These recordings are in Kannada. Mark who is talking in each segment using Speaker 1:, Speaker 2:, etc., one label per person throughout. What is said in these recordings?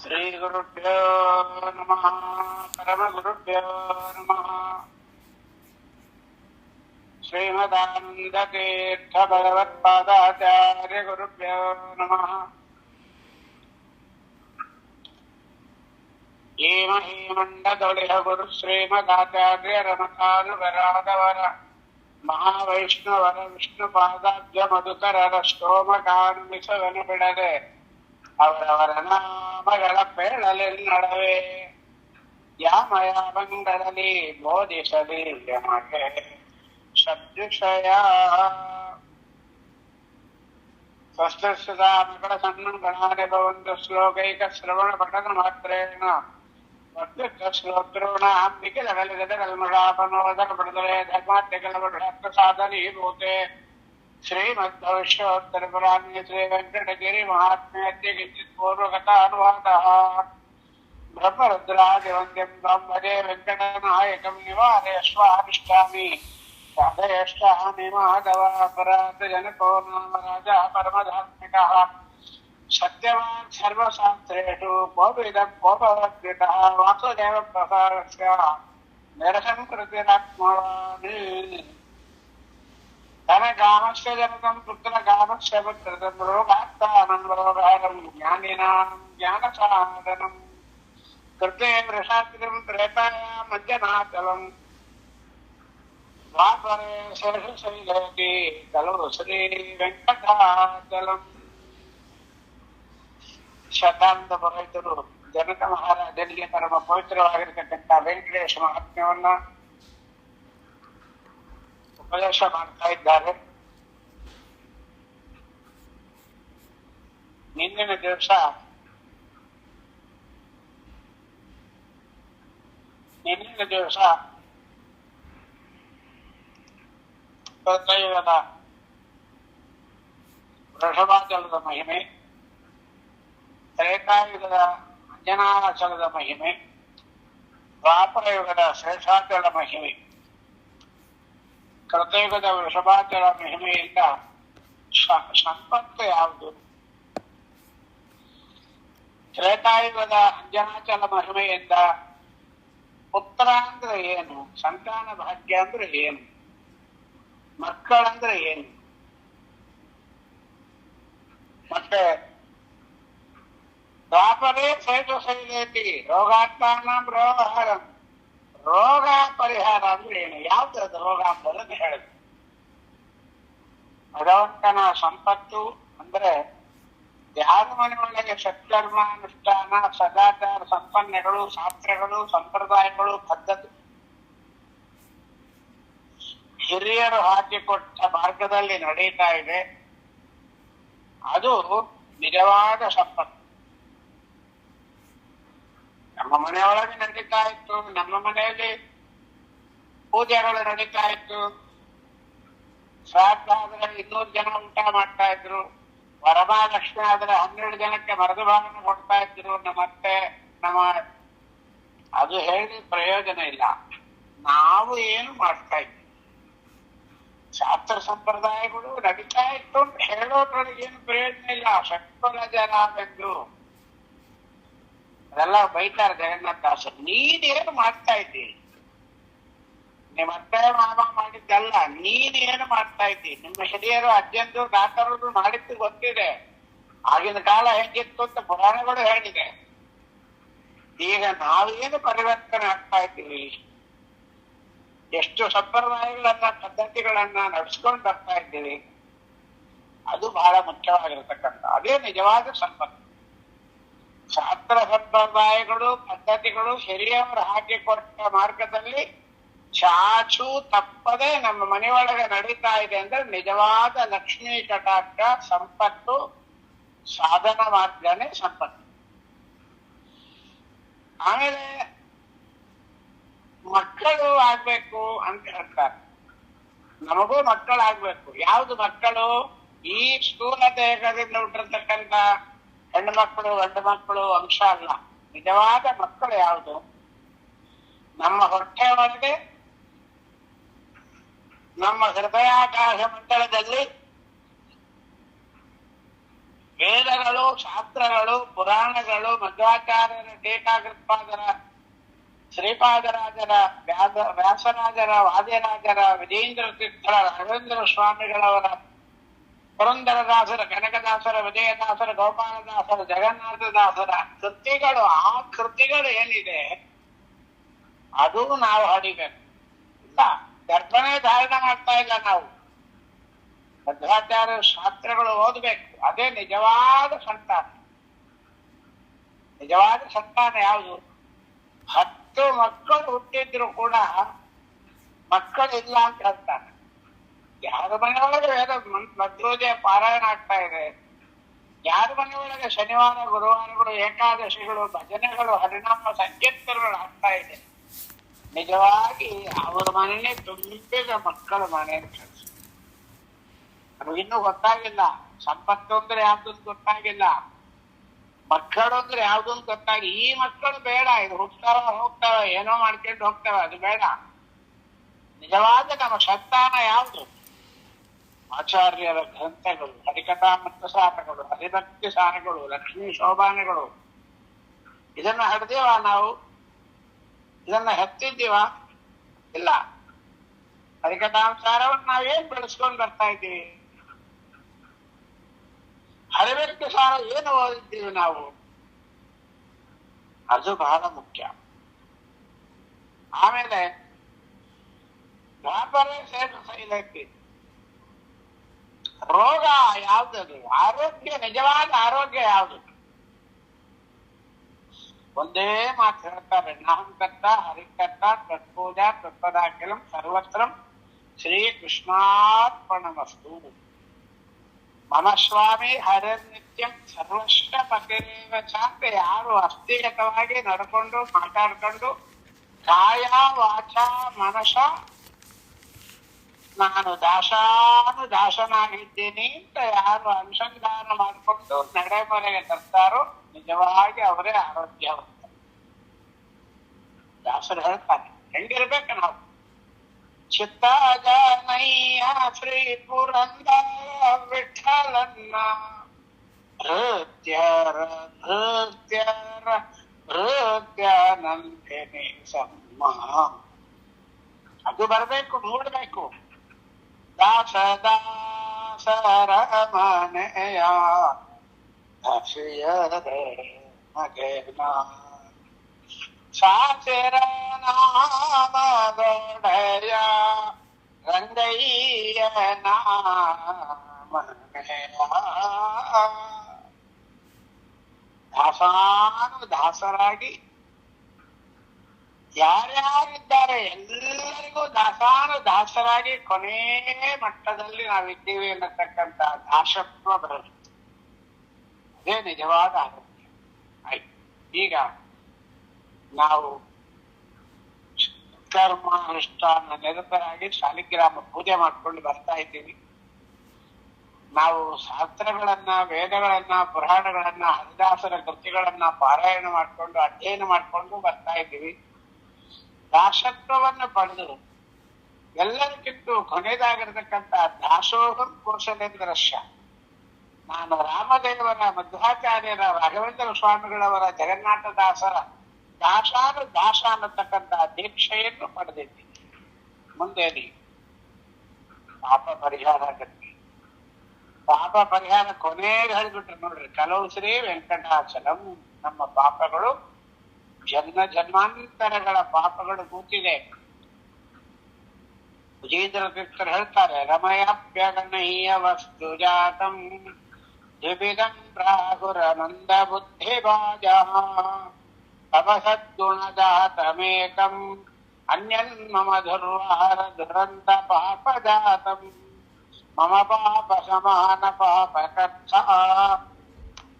Speaker 1: ಶ್ರೀ ಗುರುಭ್ಯೋ ನಮಃ. ಪರಮಗುರುಭ್ಯೋ ನಮಃ. ಶ್ರೀಮದಾನಂದತೀರ್ಥ ಭಗವತ್ಪಾದಾಚಾರ್ಯ ಗುರುಭ್ಯೋ ನಮಃ. ಹೇಮಂಡದೊಳಿಹ ಗುರು ಶ್ರೀಮದಾಚಾರ್ಯ ರಮಕಾನುಗರಾದವರ ಮಹಾವೈಷ್ಣವರ ವಿಷ್ಣುಪಾದಾಬ್ಜ ಮಧುಕರರ ಸ್ತೋಮಕಾನುಮಿಸವನು ಬಿಡದೆ ಅವರವರ ನಾಮಗಳ ಪೇಳಲೆನ್ನಡವೆ ಯಾಮಯಾಮಗಳಲ್ಲಿ ಬೋಧಿಸಲಿ ಯಮಗೆ ಸದ್ವಿಷಯ. ಸ್ವಸ್ಥಾಮಗಳ ಸಣ್ಣಗಣಾನೆ ಭವಂತು ಶ್ಲೋಕೈಕ ಶ್ರವಣ ಪಠನ ಮಾತ್ರೇಣ ವರ್ತುತ ಶ್ಲೋತ್ರೋಣ ಅಂಬಿಕೆ ಲಗಲಿಗದ ಕಲ್ಮಷಾಪನೋದಕ ಪಡೆದರೆ ಧರ್ಮಾತ್ಯಕಲ ಸಾಧನೀಭೂತೆ ಶ್ರೀಮದ್ಭವಿಷ್ಯೋತ್ತರ ಪುರಾಣಿ ಶ್ರೀ ವೆಂಕಟಗಿರಿ ಮಹಾತ್ಮ್ಯತ್ಯ ಕಿಂಚಿತ್ ಪೂರ್ವಕಥಾನುವಾದ. ಬ್ರಹ್ಮರುದ್ರಾದಿವಂದ್ಯಂ ಬ್ರಹ್ಮಜೇ ವೆಂಕಟನಾಯಕಂ ನಿವಾರಯಶ್ವಾಭಿಷ್ಟಾಮಿ ಸಾಧಯಷ್ಟಾಮಿ ಮಾಧವ. ಪರಾತ ಜನಕೋ ನಾಮ ರಾಜ ಪರಮಧಾತ್ಮಿಕಃ ಸತ್ಯವಾನ್ ಸರ್ವಶಾಸ್ತ್ರೇಷು ಕೋವಿದಂ ಕೋಪವದ್ವಿತಃ ವಾಸುದೇವ ಪ್ರಸಾರಸ್ಯ ನಿರಸಂಕೃತಿರಾತ್ಮವಾನ್. ಧನಕಾಮಸ್ಯ ಜನಕಂ ಪುತ್ರಕಾಮಸ್ಯ ಪುತ್ರಂ ರೋಗಾತ್ತಾನಂ ರೋಗಹರಂ ಜ್ಞಾನಿನಾಂ ಜ್ಞಾನಸಾಧನಂ ಕೃತೆ ವೃಷಾತಿಂ ತ್ರೇತಾಯಾಂ ಅಂಜನಾಚಲಂ ದ್ವಾಪರೇ ಶೇಷಶೈಲೇತಿ ಖಲು ಶ್ರೀ ವೆಂಕಟಾಚಲಂ. ಶತಾಂತ ಪುರೋಹಿತರು ಜನಕ ಮಹಾರಾಜನಿಗೆ ಪರಮ ಪವಿತ್ರವಾಗಿರತಕ್ಕಂಥ ವೆಂಕಟೇಶ ಮಹಾತ್ಮ್ಯವನ್ನ ಉಪದೇಶ ಮಾಡ್ತಾ ಇದ್ದಾರೆ. ನಿನ್ನಿನ ದಿವಸ ಕೃತಯುಗದ ವೃಷಭಾಚಲದ ಮಹಿಮೆ, ತ್ರೇತಾಯುಗದ ಅಂಜನಾಚಲದ ಮಹಿಮೆ, ದ್ವಾಪರಯುಗದ ಶೇಷಾಚಲ ಮಹಿಮೆ. ಕೃತಯುಗದ ವೃಷಭಾಚಲ ಮಹಿಮೆಯಿಂದ ಸಂಪತ್ತು ಯಾವುದು, ತ್ರೇತಾಯುಗದ ಅಂಜನಾಚಲ ಮಹಿಮೆಯಿಂದ ಪುತ್ರ ಅಂದ್ರೆ ಏನು, ಸಂತಾನ ಭಾಗ್ಯ ಅಂದ್ರೆ ಏನು, ಮಕ್ಕಳಂದ್ರೆ ಏನು, ಮತ್ತೆ ದ್ವಾಪರೇ ಶೇಷಶೈಲೇತಿ ರೋಗಾತ್ಮಾನಂ ರೋಗಹರಂ, ರೋಗ ಪರಿಹಾರ ಅಂದ್ರೆ ಏನು, ಯಾವ್ದು ರೋಗ ಅಂಬುದನ್ನು ಹೇಳಿದ್ರು. ಭಗವಂತನ ಸಂಪತ್ತು ಅಂದ್ರೆ ಯಾರ ಮನೆಯೊಳಗೆ ಸತ್ಕರ್ಮಾನುಷ್ಠಾನ, ಸದಾಚಾರ ಸಂಪನ್ನೆಗಳು, ಶಾಸ್ತ್ರಗಳು, ಸಂಪ್ರದಾಯಗಳು, ಪದ್ಧತಿ, ಹಿರಿಯರು ಹಾಕಿಕೊಟ್ಟ ಮಾರ್ಗದಲ್ಲಿ ನಡೀತಾ ಇದೆ, ಅದು ನಿಜವಾದ ಸಂಪತ್ತು. ನಮ್ಮ ಮನೆಯೊಳಗೆ ನಡೀತಾ ಇತ್ತು, ನಮ್ಮ ಮನೆಯಲ್ಲಿ ಪೂಜೆಗಳು ನಡೀತಾ ಇತ್ತು, ಶ್ರಾದ್ದ ಆದ್ರೆ 200 ಜನ ಊಟ ಮಾಡ್ತಾ ಇದ್ರು, ವರಮಹಾಲಕ್ಷ್ಮಿ ಆದ್ರೆ 12 ಜನಕ್ಕೆ ಮರದ ಭಾಗನ ಕೊಡ್ತಾ ಇದ್ರು ನಮ್ಮತ್ತೆ ನಮ್ಮ. ಅದು ಹೇಳಿ ಪ್ರಯೋಜನ ಇಲ್ಲ. ನಾವು ಏನು ಮಾಡ್ತಾ ಇದ್ವಿ, ಶಾಸ್ತ್ರ ಸಂಪ್ರದಾಯಗಳು ನಡೀತಾ ಇತ್ತು ಹೇಳೋದ್ರೊಳಗೆ ಏನು ಪ್ರಯೋಜನ ಇಲ್ಲ. ಷಟ್ಪಲ ಜನಾವೆಂದು ಅದೆಲ್ಲ ಬೈತಾರೆ ಜಗನ್ನಾಥದಾಸರು. ನೀನೇನು ಮಾಡ್ತಾ ಇದ್ದಿ, ನಿಮ್ಮ ಅತ್ತೆ ಮಾಮ ಮಾಡಿದ್ದಲ್ಲ, ನೀನೇನು ಮಾಡ್ತಾ ಇದ್ದಿ. ನಿಮ್ಮ ಹಿರಿಯರು ಅಜ್ಜಂದು ದಾತರು ಮಾಡಿದ್ದು ಗೊತ್ತಿದೆ. ಆಗಿನ ಕಾಲ ಹೆಂಗಿತ್ತು ಅಂತ ಪುರಾಣಗಳು ಹೇಳಿದೆ. ಈಗ ನಾವೇನು ಪರಿವರ್ತನೆ ಆಗ್ತಾ ಇದ್ದೀವಿ, ಎಷ್ಟು ಸಂಪ್ರದಾಯಗಳನ್ನ ಪದ್ಧತಿಗಳನ್ನ ನಡೆಸ್ಕೊಂಡು ಬರ್ತಾ ಇದ್ದೀವಿ, ಅದು ಬಹಳ ಮುಖ್ಯವಾಗಿರತಕ್ಕಂಥ ಅದೇ ನಿಜವಾದ ಸಂಪತ್ತು. ಶಾಸ್ತ್ರ ಸಂಪ್ರದಾಯಗಳು ಪದ್ಧತಿಗಳು ಹಿರಿಯವರು ಹಾಕಿಕೊಟ್ಟ ಮಾರ್ಗದಲ್ಲಿ ಚಾಚು ತಪ್ಪದೆ ನಮ್ಮ ಮನೆಯೊಳಗೆ ನಡೀತಾ ಇದೆ ಅಂದ್ರೆ ನಿಜವಾದ ಲಕ್ಷ್ಮೀ ಕಟಾಕ್ಷ ಸಂಪತ್ತು, ಸಾಧನ ಮಾರ್ಗನೇ ಸಂಪತ್ತು. ಆಮೇಲೆ ಮಕ್ಕಳು ಆಗ್ಬೇಕು ಅಂತ ಹೇಳ್ತಾರೆ. ನಮಗೂ ಮಕ್ಕಳಾಗ್ಬೇಕು. ಯಾವ್ದು ಮಕ್ಕಳು? ಈ ಸ್ಥೂಲ ದೇಹದಿಂದ ಹುಟ್ಟಿರ್ತಕ್ಕಂಥ ಹೆಣ್ಣು ಮಕ್ಕಳು ಗಂಡು ಮಕ್ಕಳು ಅಂಶ ಅಲ್ಲ. ನಿಜವಾದ ಮಕ್ಕಳು ಯಾವುದು? ನಮ್ಮ ಹೊಟ್ಟೆ ಒಳಗೆ ನಮ್ಮ ಹೃದಯಾಕಾಶ ಮಂಡಲದಲ್ಲಿ ವೇದಗಳು, ಶಾಸ್ತ್ರಗಳು, ಪುರಾಣಗಳು, ಮಧ್ವಾಚಾರ್ಯರ, ಟೀಕಾಕೃತ್ಪಾದರ, ಶ್ರೀಪಾದರಾಜರ, ವ್ಯಾಸರಾಜರ, ವಾದ್ಯರಾಜರ, ವಿಜೇಂದ್ರ ತೀರ್ಥರ, ರಾಘವೇಂದ್ರ ಸ್ವಾಮಿಗಳವರ, ಪುರಂದರದಾಸರ, ಕನಕದಾಸರ, ವಿಜಯದಾಸರ, ಗೋಪಾಲದಾಸರ, ಜಗನ್ನಾಥದಾಸರ ಕೃತಿಗಳು, ಆ ಕೃತಿಗಳು ಏನಿದೆ ಅದು ನಾವು ಹಡಿಬೇಕು. ಇಲ್ಲ, ಗರ್ಭನೇ ಧಾರಣ ಮಾಡ್ತಾ ಇಲ್ಲ ನಾವು. ಮಧ್ವಾಚಾರ್ಯ ಶಾಸ್ತ್ರಗಳು ಓದಬೇಕು. ಅದೇ ನಿಜವಾದ ಸಂತಾನ. ನಿಜವಾದ ಸಂತಾನ ಯಾವುದು? 10 ಮಕ್ಕಳು ಹುಟ್ಟಿದ್ರು ಕೂಡ ಮಕ್ಕಳಿಲ್ಲ ಅಂತ ಹೇಳ್ತಾನೆ. ಯಾರ ಮನೆಯೊಳಗೆ ವೇದ ಮಧ್ಯೋದಯ ಪಾರಾಯಣ ಆಗ್ತಾ ಇದೆ, ಯಾರ ಮನೆಯೊಳಗೆ ಶನಿವಾರ, ಗುರುವಾರಗಳು, ಏಕಾದಶಿಗಳು, ಭಜನೆಗಳು, ಹರಿನಾಮ ಸಂಕೀರ್ತನಗಳು ಆಗ್ತಾ ಇದೆ, ನಿಜವಾಗಿ ಅವರ ಮನೆಯೇ ತುಂಬಿದ ಮಕ್ಕಳ ಮನೆ ಅಂತ ಹೇಳ್ತಾರೆ. ನಮಗಿನ್ನೂ ಗೊತ್ತಾಗಿಲ್ಲ. ಸಂಪತ್ತು ಅಂದ್ರೆ ಯಾವ್ದು ಗೊತ್ತಾಗಿಲ್ಲ, ಮಕ್ಕಳು ಅಂದ್ರೆ ಯಾವ್ದು ಗೊತ್ತಾಗಿ. ಈ ಮಕ್ಕಳು ಬೇಡ, ಇದು ಹೋಗ್ತಾವ ಏನೋ ಮಾಡ್ಕೊಂಡು ಹೋಗ್ತಾವ, ಅದು ಬೇಡ. ನಿಜವಾದ ನಮ್ಮ ಸಂತಾನ ಯಾವುದು? ಆಚಾರ್ಯರ ಗ್ರಂಥಗಳು, ಹರಿಕಥಾಮೃತ ಸಾರಗಳು, ಹರಿಭಕ್ತಿ ಸಾರಗಳು, ಲಕ್ಷ್ಮೀ ಶೋಭಾನೆಗಳು. ಇದನ್ನ ಹಡ್ದೇವ ನಾವು? ಇದನ್ನ ಹೆತ್ತಿದ್ದೀವ? ಇಲ್ಲ. ಹರಿಕಥಾಂಸಾರವನ್ನು ನಾವೇನ್ ಬೆಳೆಸ್ಕೊಂಡು ಬರ್ತಾ ಇದ್ದೀವಿ? ಹರಿಭಕ್ತಿ ಸಾರ ಏನು ಓದಿದ್ದೀವಿ ನಾವು? ಅದು ಬಹಳ ಮುಖ್ಯ. ಆಮೇಲೆ ದ್ವಾಪರೇ ಶೈಲಕ್ಕೆ ರೋಗ ಯಾವ್ದದು? ಆರೋಗ್ಯ, ನಿಜವಾದ ಆರೋಗ್ಯ ಯಾವುದು? ಒಂದೇ ಮಾತು ಹೇಳ್ತಾರೆ, ನಾಹಂಕರ್ತ ಹರಿಕರ್ತ ತತ್ಪೂಜಾ ತತ್ಪದಾಖಿಲಂ ಸರ್ವತ್ರಂ ಶ್ರೀ ಕೃಷ್ಣಾರ್ಪಣಮಸ್ತು. ಮಮ ಸ್ವಾಮಿ ಹರಿರ್ನಿತ್ಯಂ ಸರ್ವಷ್ಟ ಪತಿರೇವ ಚಾಂತ. ಯಾರು ಅಸ್ಥಿಗತವಾಗಿ ನಡ್ಕೊಂಡು ಮಾತಾಡ್ಕೊಂಡು ಕಾಯ ವಾಚ ಮನಸ ನಾನು ದಾಸನಾಗಿದ್ದೀನಿ ಅಂತ ಯಾರು ಅನುಸಂಧಾನ ಮಾಡಿಕೊಂಡು ನಡೆಮರೆಗೆ ತರ್ತಾರೋ ನಿಜವಾಗಿ ಅವರೇ ಆರೋಗ್ಯವಂತ. ದಾಸರು ಹೇಳ್ತಾರೆ, ಹೆಂಗಿರ್ಬೇಕು ನಾವು? ಚಿತ್ತ ಜನಯ್ಯ ಶ್ರೀ ಪುರಂದರ ವಿಠಲನ್ನ ಹೃತ್ಯರ ಹೃತ್ಯರ ಹೃತ್ಯಾನಂದಿನಿ ಸಮ್ಮ. ಅದು ಬರಬೇಕು, ಮೂಡಬೇಕು. ದಾಸರ ಮನೆಯ ದಾಸಿಯರೇ ಮಗೇನ ಸಾಚರ ನಾಮದೊಡೆಯ ರಂಗಯ್ಯ ನಾಮನೆಯ. ದಾಸರಾಗಿ ಯಾರ್ಯಾರಿದ್ದಾರೆ ಎಲ್ಲರಿಗೂ ದಾಸರಾಗಿ ಕೊನೆ ಮಟ್ಟದಲ್ಲಿ ನಾವಿದ್ದೀವಿ ಅನ್ನತಕ್ಕಂಥ ದಾಸತ್ವ ಬರುತ್ತೆ. ಅದೇ ನಿಜವಾದ ಆರೋಗ್ಯ. ಆಯ್ತು, ಈಗ ನಾವು ಕರ್ಮ ಅನುಷ್ಠಾನ ನಿರತರಾಗಿ ಶಾಲಿಗ್ರಾಮ ಪೂಜೆ ಮಾಡ್ಕೊಂಡು ಬರ್ತಾ ಇದ್ದೀವಿ. ನಾವು ಶಾಸ್ತ್ರಗಳನ್ನ, ವೇದಗಳನ್ನ, ಪುರಾಣಗಳನ್ನ, ಹರಿದಾಸರ ಕೃತಿಗಳನ್ನ ಪಾರಾಯಣ ಮಾಡ್ಕೊಂಡು ಅಧ್ಯಯನ ಮಾಡ್ಕೊಂಡು ಬರ್ತಾ ಇದ್ದೀವಿ. ದಾಸತ್ವವನ್ನು ಪಡೆದು ಎಲ್ಲರಿಗಿಂತ ಕೊನೆಯದಾಗಿರ್ತಕ್ಕಂಥ ದಾಸೋಹಂ ಕೋಶಲೇಂದ್ರಶ್ಯ. ನಾನು ರಾಮದೇವರ, ಮಧ್ವಾಚಾರ್ಯರ, ರಾಘವೇಂದ್ರ ಸ್ವಾಮಿಗಳವರ, ಜಗನ್ನಾಥದಾಸರ ದಾಸ ಅನ್ನತಕ್ಕಂಥ ದೀಕ್ಷೆಯನ್ನು ಪಡೆದಿದ್ದೀನಿ. ಮುಂದೆ ಪಾಪ ಪರಿಹಾರ ಆಗುತ್ತೆ. ಪಾಪ ಪರಿಹಾರ ಕೊನೆಗೆ ಹೇಳಿಬಿಟ್ರು ನೋಡ್ರಿ, ಕಲವು ಶ್ರೀ ವೆಂಕಟಾಚಲಂ. ನಮ್ಮ ಪಾಪಗಳು ಜನ್ಮಾಂತರಗಳ ಪಾಪಗಳು ಕೂತಿದೆ. ವಿಜೇಂದ್ರ ತೀರ್ಥರು ಹೇಳ್ತಾರೆ, ರಮಯಾಪ್ಯಗಣೀಯ ವಸ್ತು ಜಾತಂ ದ್ವಿವಿಧಂ ಪ್ರಾಹುರನಂದ ಬುದ್ಧಿ ಭಾಜ ತಪಸದ್ಗುಣಜಾತಮೇಕಂ ಅನ್ಯನ್ ಮಮ ದುರ್ವಾರ ದುರಂತ ಪಾಪ ಜಾತಂ ಮಮ ಪಾಪ ಸಮಾನ ಪಾಪ ಕರ್ತ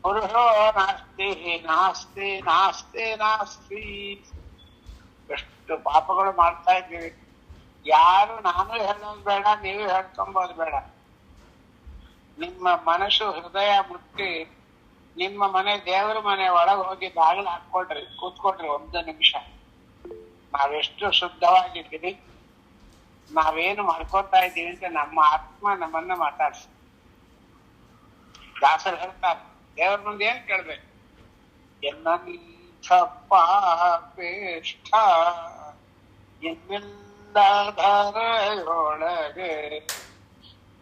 Speaker 1: ಪುರುಷೋ ನಾಸ್ತಿ ನಾಸ್ತಿ ನಾಸ್ತಿ ನಾಸ್ತಿ. ಎಷ್ಟು ಪಾಪಗಳು ಮಾಡ್ತಾ ಇದ್ದೀವಿ. ಯಾರು ನಾನು ಹೇಳೋದು ಬೇಡ, ನೀವು ಹೇಳ್ಕೊಂಬೋದು ಬೇಡ. ನಿಮ್ಮ ಮನಸ್ಸು ಹೃದಯ ಮುಟ್ಟಿ ನಿಮ್ಮ ಮನೆ ದೇವರ ಮನೆ ಒಳಗೆ ಹೋಗಿ ಬಾಗಿಲು ಹಾಕೊಳ್ರಿ, ಕೂತ್ಕೊಳ್ರಿ 1 ನಿಮಿಷ. ನಾವೆಷ್ಟು ಶುದ್ಧವಾಗಿದ್ದೀವಿ, ನಾವೇನು ಮಾಡ್ಕೊತಾ ಇದ್ದೀವಿ ಅಂತ ನಮ್ಮ ಆತ್ಮ ನಮ್ಮನ್ನ ಮಾತಾಡ್ಸಿ. ದಾಸರು ಹೇಳ್ತಾರೆ, ದೇವ್ರ ಮುಂದೆ ಏನ್ ಕೇಳ್ಬೇಕು? ಎನ್ನಂಥ ಪಾಪಿಷ್ಠ ಎನ್ನೆಲ್ಲ ಧರೆಯೊಳಗೆ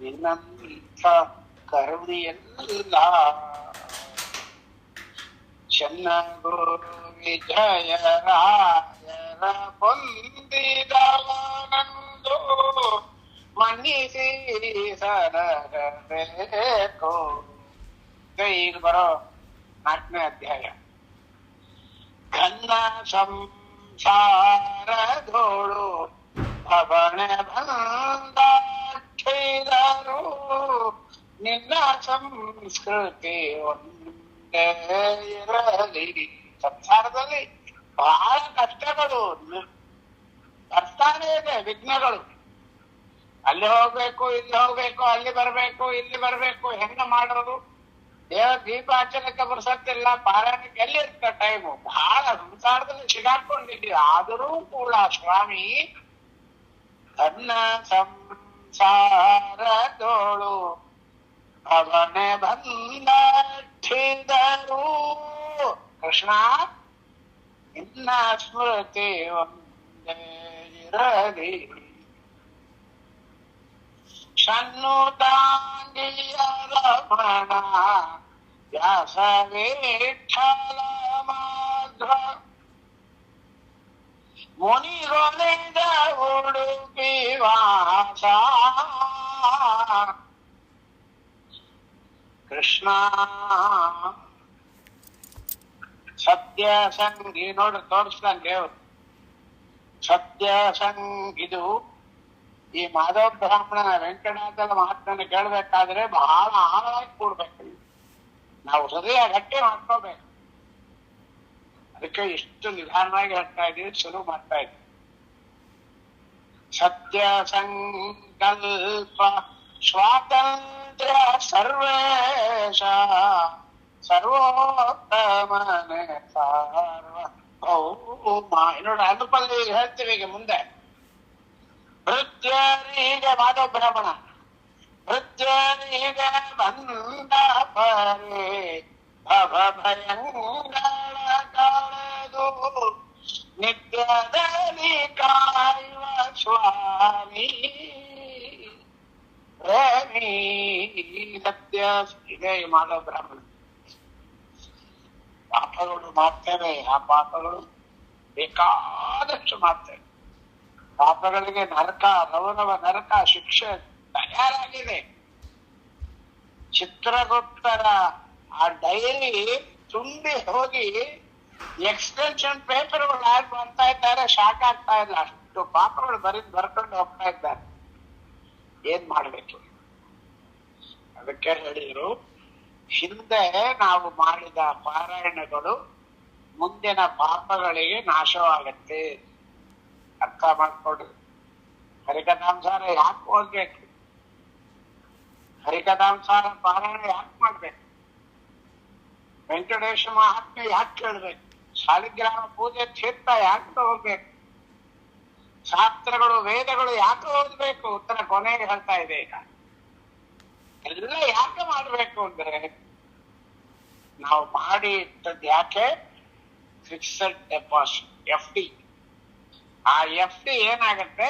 Speaker 1: ನಿನ್ನಂಥ ಕರುಣಿಯಲ್ಲ ಚೆನ್ನಗೋ ವಿಜಯರಾಯರ ಹೊಂದಿದವನಂದು ಮನ್ನಿಸಿ ಸರಬೇಕು. ಈಗ ಬರೋ 4ನೇ ಅಧ್ಯಾಯ. ಘನ್ನ ಸಂಸಾರದೋಳು ಭವನೆ ಬಂದಾಕ್ಷಿದರು ನಿನ್ನ ಸಂಸ್ಕೃತಿ ಒಂದೇ ಇರಲಿ. ಸಂಸಾರದಲ್ಲಿ ಬಹಳ ಕಷ್ಟಗಳು ಬರ್ತಾನೆ ಇದೆ, ವಿಘ್ನಗಳು. ಅಲ್ಲಿ ಹೋಗ್ಬೇಕು, ಇಲ್ಲಿ ಹೋಗ್ಬೇಕು, ಅಲ್ಲಿ ಬರ್ಬೇಕು, ಇಲ್ಲಿ ಬರ್ಬೇಕು, ಹೆಂಗ ಮಾಡೋದು? ದೇವ ದೀಪಾಚರಣಕ್ಕೆ ಬರ್ಸತ್ತಿಲ್ಲ, ಪಾರಾಯಣಕ್ಕೆ ಎಲ್ಲಿ ಇರ್ತ ಟೈಮು? ಬಹಳ ಸಂಸಾರದಲ್ಲಿ ಸಿಗಾಕೊಂಡಿದ್ದೀವಿ. ಆದರೂ ಕೂಡ ಸ್ವಾಮಿ ತನ್ನ ಸಂಸಾರದೋಳು ಅವನೇ ಬಂದಿದರು ಕೃಷ್ಣ ನಿನ್ನ ಸ್ಮೃತಿ ಒಂದೇ ಇರಲಿ. ಷಣ್ಣುತಾಂಗಿಯ ರಮಣ ವ್ಯಾಸ ವಿಠಲ ಮಾಧ್ವ ಮುನಿಗೊಲಿದ ಉಡುಪಿ ವಾಸ ಕೃಷ್ಣ ಸತ್ಯ ಸಂಗಿ ನೋಡ್ರಿ ತೋರಿಸ್ತಾನೆ ದೇವ್ರು. ಸತ್ಯ ಸಂಗಿದು ಈ ಮಾಧವ ಬ್ರಾಹ್ಮಣನ ವೆಂಕಟನಾಥನ ಮಾತನ್ನು ಕೇಳ್ಬೇಕಾದ್ರೆ ಬಹಳ ಆಳವಾಗಿ ಕೂಡ್ಬೇಕು. ನಾವು ಹೃದಯ ಗಟ್ಟಿ ಮಾಡ್ಕೋಬೇಕು. ಅದಕ್ಕೆ ಇಷ್ಟು ನಿಧಾನವಾಗಿ ಹೇಳ್ತಾ ಇದೀವಿ, ಶುರು ಮಾಡ್ತಾ ಇದ್ವಿ. ಸತ್ಯ ಸಂಕಲ್ಪ ಸ್ವಾತಂತ್ರ್ಯ ಸರ್ವೇಶ ಸರ್ವೋತ್ತಮನೆ ಸಾರ್ವಭೌಮ. ನೋಡಿ ಅನುಪಲ್ಲಿ ಹೇಳ್ತೀವಿ ಈಗ ಮುಂದೆ. ಭೃತ್ಯರಿಗೆ ಮಾಧವ ಬ್ರಾಹ್ಮಣ ಭೃತ್ಯರಿಗೆ ಬಂದ ಪರೇ ಭವ ಭಯಂಗಳ ಕಳೆದು ನಿತ್ಯದಲ್ಲಿ ಕಾಯುವ ಸ್ವಾಮಿ ಪ್ರೇಮಿ ಸತ್ಯ. ಇದೇ ಮಾಧವ ಬ್ರಾಹ್ಮಣ. ಪಾಪಗಳು ಮಾಡ್ತೇವೆ, ಆ ಪಾಪಗಳು ಬೇಕಾದಷ್ಟು ಮಾಡ್ತೇವೆ. ಪಾಪಗಳಿಗೆ ನರಕ, ರೌರವ ನರಕ ಶಿಕ್ಷೆ ತಯಾರಾಗಿದೆ. ಚಿತ್ರಗುಪ್ತರ ಆ ಡೈರಿ ತುಂಬಿ ಹೋಗಿ ಎಕ್ಸ್ಟೆನ್ಷನ್ ಪೇಪರ್ಗಳು ಆಡ್ ಮಾಡ್ತಾ ಇದ್ದಾರೆ, ಶಾಕ್ ಆಗ್ತಾ ಇಲ್ಲ. ಅಷ್ಟು ಪಾಪಗಳು ಬರ್ಕೊಂಡು ಹೋಗ್ತಾ ಇದ್ದಾರೆ. ಏನ್ ಮಾಡ್ಬೇಕು? ಅದಕ್ಕೆ ಹೇಳಿದ್ರು, ಹಿಂದೆ ನಾವು ಮಾಡಿದ ಪಾರಾಯಣಗಳು ಮುಂದಿನ ಪಾಪಗಳಿಗೆ ನಾಶವಾಗತ್ತೆ. ಅರ್ಥ ಮಾಡ್ಕೊಡ್ರಿ. ಹರಿಕಥಾಂಸಾರ ಯಾಕೆ ಓದ್ಬೇಕು? ಹರಿಕಥಾಂಸಾರ ಪಾರಾಯಣ ಯಾಕೆ ಮಾಡ್ಬೇಕು? ವೆಂಕಟೇಶ ಮಹಾತ್ಮೆ ಯಾಕೆ ಕೇಳ್ಬೇಕು? ಶಾಲಿಗ್ರಾಮ ಪೂಜೆ ಕ್ಷೇತ್ರ ಯಾಕೆ ತಗೋಬೇಕು? ಶಾಸ್ತ್ರಗಳು ವೇದಗಳು ಯಾಕೆ ಓದ್ಬೇಕು? ಉತ್ತರ ಕೊನೆಗೆ ಹೇಳ್ತಾ ಇದೆ. ಈಗ ಎಲ್ಲ ಯಾಕೆ ಮಾಡ್ಬೇಕು ಅಂದ್ರೆ, ನಾವು ಮಾಡಿ ಇಟ್ಟದ್ದು ಯಾಕೆ? Fixed deposit, FD. ಆ FD ಏನಾಗತ್ತೆ,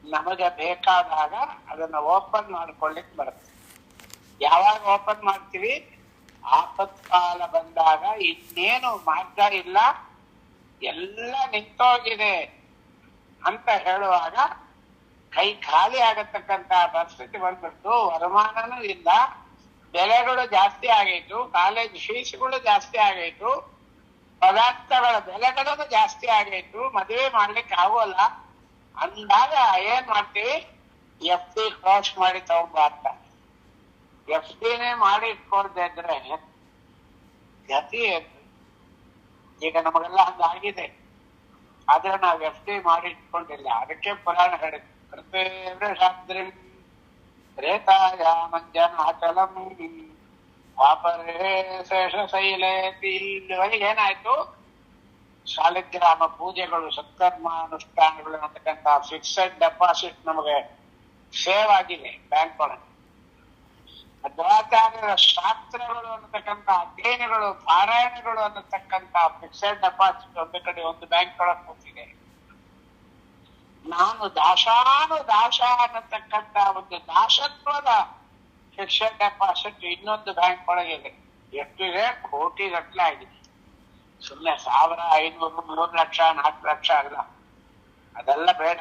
Speaker 1: ನಮಗೆ ಬೇಕಾದಾಗ ಅದನ್ನ ಓಪನ್ ಮಾಡ್ಕೊಳ್ಳಿಕ್ ಬರುತ್ತೆ. ಯಾವಾಗ ಓಪನ್ ಮಾಡ್ತೀವಿ? ಆಪತ್ಕಾಲ ಬಂದಾಗ, ಇನ್ನೇನು ಮಾರ್ಗ ಇಲ್ಲ, ಎಲ್ಲ ನಿಂತೋಗಿದೆ ಅಂತ ಹೇಳುವಾಗ ಕೈ ಖಾಲಿ ಆಗತಕ್ಕಂತ ಪರಿಸ್ಥಿತಿ ಬಂದ್ಬಿಟ್ಟು, ವರಮಾನನೂ ಇಲ್ಲ, ಬೆಲೆಗಳು ಜಾಸ್ತಿ ಆಗೈತು, ಕಾಲೇಜ್ ಫೀಸ್ಗಳು ಜಾಸ್ತಿ ಆಗೈತು, ಪದಾರ್ಥಗಳ ಬೆಲೆಗಳನ್ನು ಜಾಸ್ತಿ ಆಗೈತು, ಮದುವೆ ಮಾಡ್ಲಿಕ್ಕೆ ಆಗೋಲ್ಲ ಅಂದಾಗ ಏನ್ ಮಾಡ್ತೀವಿ? FD ಕ್ರಾಸ್ ಮಾಡಿ ತಗೊಂಬಾರ್ತ. FDನೇ ಮಾಡಿ ಇಟ್ಕೊಳ್ದೆ ಇದ್ರೆ ಗತಿ ಏನು? ಈಗ ನಮಗೆಲ್ಲ ಹಂಗಾಗಿದೆ. ಆದ್ರೆ ನಾವು FD ಮಾಡಿ ಇಟ್ಕೊಂಡಿಲ್ಲ. ಅದಕ್ಕೆ ಪುರಾಣ ಹೇಳಿದ್ರು, ಕೃತೇವ್ರ ಶಾಸ್ತ್ರಿ ರೇತಾಯ ಮಂಜನಾಚಲಂ ವಾಪರೇ ಶೇಷ ಶೈಲೇತಿ. ಇಲ್ಲಿವರೆಗೆ ಏನಾಯ್ತು? ಶಾಲಿಗ್ರಾಮ ಪೂಜೆಗಳು, ಸತ್ಕರ್ಮಾನುಷ್ಠಾನಗಳು ಅಂತಕ್ಕಂಥ ಫಿಕ್ಸೆಡ್ ಡೆಪಾಸಿಟ್ ನಮಗೆ ಸೇವ್ ಆಗಿದೆ ಬ್ಯಾಂಕ್ ಒಳಗೆ. ಮಧ್ವಾಚಾರ್ಯರ ಶಾಸ್ತ್ರಗಳು ಅನ್ನತಕ್ಕಂಥ ಅಧ್ಯಯನಗಳು, ಪಾರಾಯಣಗಳು ಅನ್ನತಕ್ಕಂಥ ಫಿಕ್ಸೆಡ್ ಡೆಪಾಸಿಟ್ ಒಂದು ಕಡೆ ಒಂದು ಬ್ಯಾಂಕ್ ಒಳಗೆ ಕೂತಿದೆ. ನಾನು ದಾಶ ಅನ್ನತಕ್ಕಂಥ ಒಂದು ದಾಸತ್ವದ ಫಿಕ್ಸೆಡ್ ಡೆಪಾಸಿಟ್ ಇನ್ನೊಂದು ಬ್ಯಾಂಕ್ ಒಳಗಿದೆ. ಎಷ್ಟಿದೆ? ಕೋಟಿ ಗಟ್ಟಲೆ ಆಗಿದೆ. ಸುಮ್ಮನೆ 1,500, 3 ಲಕ್ಷ, 4 ಲಕ್ಷ ಅಲ್ಲ, ಅದೆಲ್ಲ ಬೇಡ,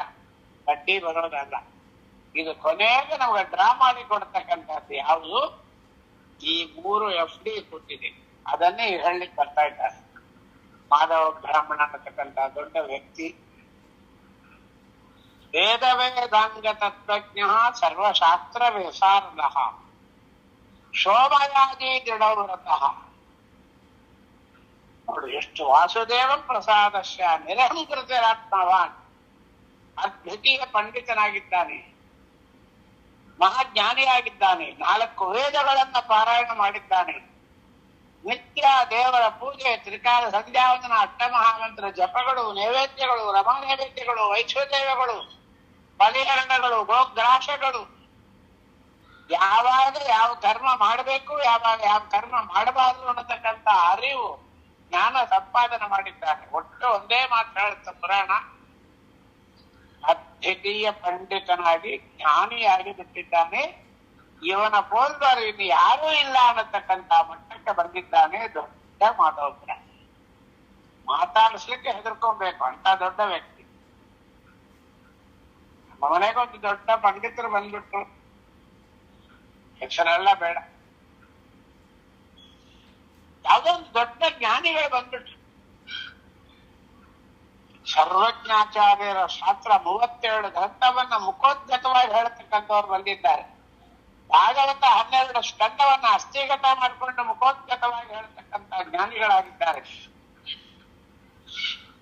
Speaker 1: ಬಡ್ಡಿ ಬರೋದಲ್ಲ. ಇದು ಕೊನೆಗೆ ನಮ್ಗೆ ಡ್ರಾ ಮಾಡಿ ಕೊಡ್ತಕ್ಕಂಥದ್ದು ಯಾವುದು? ಈ 3 FD ಕೊಟ್ಟಿದೆ. ಅದನ್ನೇ ಹೇಳಲಿಕ್ಕೆ ಬರ್ತಾ ಇದ್ದಾರೆ. ಮಾಧವ ಬ್ರಾಹ್ಮಣ ಅನ್ನತಕ್ಕಂಥ ದೊಡ್ಡ ವ್ಯಕ್ತಿ, ವೇದ ವೇದಾಂಗ ತತ್ವಜ್ಞ, ಸರ್ವಶಾಸ್ತ್ರ ವಿಸಾರದ, ಶೋಭಯಾದಿ ದೃಢವ್ರತಃ. ನೋಡು ಎಷ್ಟು ವಾಸುದೇವ ಪ್ರಸಾದಸ್ಯ ನಿರಹಂಕೃತರಾತ್ಮವಾನ್. ಅದ್ವಿತೀಯ ಪಂಡಿತನಾಗಿದ್ದಾನೆ, ಮಹಾಜ್ಞಾನಿಯಾಗಿದ್ದಾನೆ, 4 ವೇದಗಳನ್ನ ಪಾರಾಯಣ ಮಾಡಿದ್ದಾನೆ, ನಿತ್ಯ ದೇವರ ಪೂಜೆ, ತ್ರಿಕಾಲ ಸಂಧ್ಯಾವಂದನ, ಅಷ್ಟಮಹಾಮಂತ್ರ ಜಪಗಳು, ನೈವೇದ್ಯಗಳು, ರಮಾ ನೈವೇದ್ಯಗಳು, ವೈಶ್ವದೇವಗಳು, ಬಲಿಹರಣಗಳು, ಗೋಗ್ರಾಸಗಳು, ಯಾವಾಗ ಯಾವ ಕರ್ಮ ಮಾಡಬೇಕು, ಯಾವಾಗ ಯಾವ ಕರ್ಮ ಮಾಡಬಾರದು ಅನ್ನತಕ್ಕಂಥ ಅರಿವು, ಜ್ಞಾನ ಸಂಪಾದನೆ ಮಾಡಿದ್ದಾನೆ. ಒಟ್ಟು ಒಂದೇ ಮಾತು ಹೇಳುತ್ತೆ ಪುರಾಣ, ಅದ್ವಿತೀಯ ಪಂಡಿತನಾಗಿ ಜ್ಞಾನಿಯಾಗಿ ಬಿಟ್ಟಿದ್ದಾನೆ. ಇವನ ಪೋಲ್ವರು ಇನ್ನು ಯಾರೂ ಇಲ್ಲ ಅನ್ನತಕ್ಕಂಥ ಮಟ್ಟಕ್ಕೆ ಬಂದಿದ್ದಾನೆ ದೊಡ್ಡ ಮಾಧವಪುರ. ಮಾತಾಡಿಸ್ಲಿಕ್ಕೆ ಹೆದರ್ಕೊಬೇಕು ಅಂತ ದೊಡ್ಡ ವ್ಯಕ್ತಿ. ನಮ್ಮ ಮನೆಗೊಂದು ದೊಡ್ಡ ಪಂಡಿತರು ಬಂದ್ಬಿಟ್ರು, ಹೆಸರೆಲ್ಲ ಬೇಡ, ಯಾವುದೋ ಒಂದು ದೊಡ್ಡ ಜ್ಞಾನಿಗಳು ಬಂದ್ಬಿಟ್ರು. ಸರ್ವಜ್ಞಾಚಾರ್ಯರ ಶಾಸ್ತ್ರ 32 ಗ್ರಂಥವನ್ನ ಮುಖೋದ್ಗತವಾಗಿ ಹೇಳ್ತಕ್ಕಂಥವ್ರು ಬಂದಿದ್ದಾರೆ. ಭಾಗವತ 12 ಸ್ಕಂದವನ್ನ ಹಸ್ತಿಗತ ಮಾಡಿಕೊಂಡು ಮುಖೋದ್ಗತವಾಗಿ ಹೇಳ್ತಕ್ಕಂಥ ಜ್ಞಾನಿಗಳಾಗಿದ್ದಾರೆ.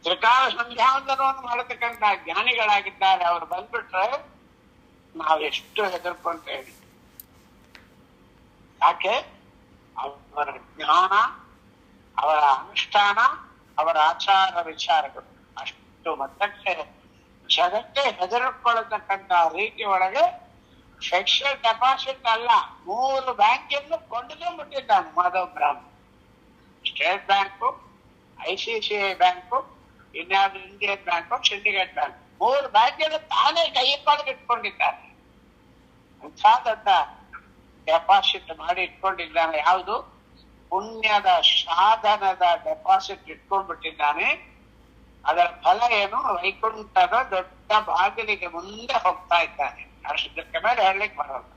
Speaker 1: ತ್ರಿಕಾಲ ಸಂಧ್ಯಾವಂದನವನ್ನು ಮಾಡತಕ್ಕಂಥ ಜ್ಞಾನಿಗಳಾಗಿದ್ದಾರೆ. ಅವರು ಬಂದ್ಬಿಟ್ರೆ ನಾವು ಎಷ್ಟು ಹೆದರ್ಕೊಂತೇವೆ. ಯಾಕೆ? ಅವರ ಜ್ಞಾನ, ಅವರ ಅನುಷ್ಠಾನ, ಅವರ ಆಚಾರ ವಿಚಾರಗಳು ಅಷ್ಟು ಮಟ್ಟಕ್ಕೆ ಜಗತ್ತೇ ಹೆದರಿಕೊಳ್ಳತಕ್ಕಂಥ ರೀತಿ ಒಳಗೆ ಫಿಕ್ಸೆಡ್ ಡೆಪಾಸಿಟ್ ಅಲ್ಲ, 3 ಬ್ಯಾಂಕನ್ನು ಕೊಂಡುಕೊಂಡ್ಬಿಟ್ಟಿದ್ದಾನೆ ಮಾಧವ ಬ್ರಾಹ್ಮಣ. ಸ್ಟೇಟ್ ಬ್ಯಾಂಕು, ICICI ಬ್ಯಾಂಕು, ಇನ್ಯಾವುದು ಇಂಡಿಯನ್ ಬ್ಯಾಂಕು, ಸಿಂಡಿಕೇಟ್ ಬ್ಯಾಂಕ್, 3 ಬ್ಯಾಂಕನ್ನು ತಾನೇ ಕೈಯೊಳಗೆ ಇಟ್ಕೊಂಡಿದ್ದಾನೆ. ಅಂಥ ದೊಡ್ಡ ಡೆಪಾಸಿಟ್ ಮಾಡಿ ಇಟ್ಕೊಂಡಿದ್ದಾನೆ. ಯಾವುದು? ಪುಣ್ಯದ ಸಾಧನದ ಡೆಪಾಸಿಟ್ ಇಟ್ಕೊಂಡ್ಬಿಟ್ಟಿದ್ದಾನೆ. ಅದರ ಫಲ ಏನು? ವೈಕುಂಠದ ದೊಡ್ಡ ಬಾಗಿಲಿಗೆ ಮುಂದೆ ಹೋಗ್ತಾ ಇದ್ದಾನೆ. ಅಷ್ಟಕ್ಕೆ ಮೇಲೆ ಹೇಳಲಿಕ್ಕೆ ಬರೋಲ್ಲ.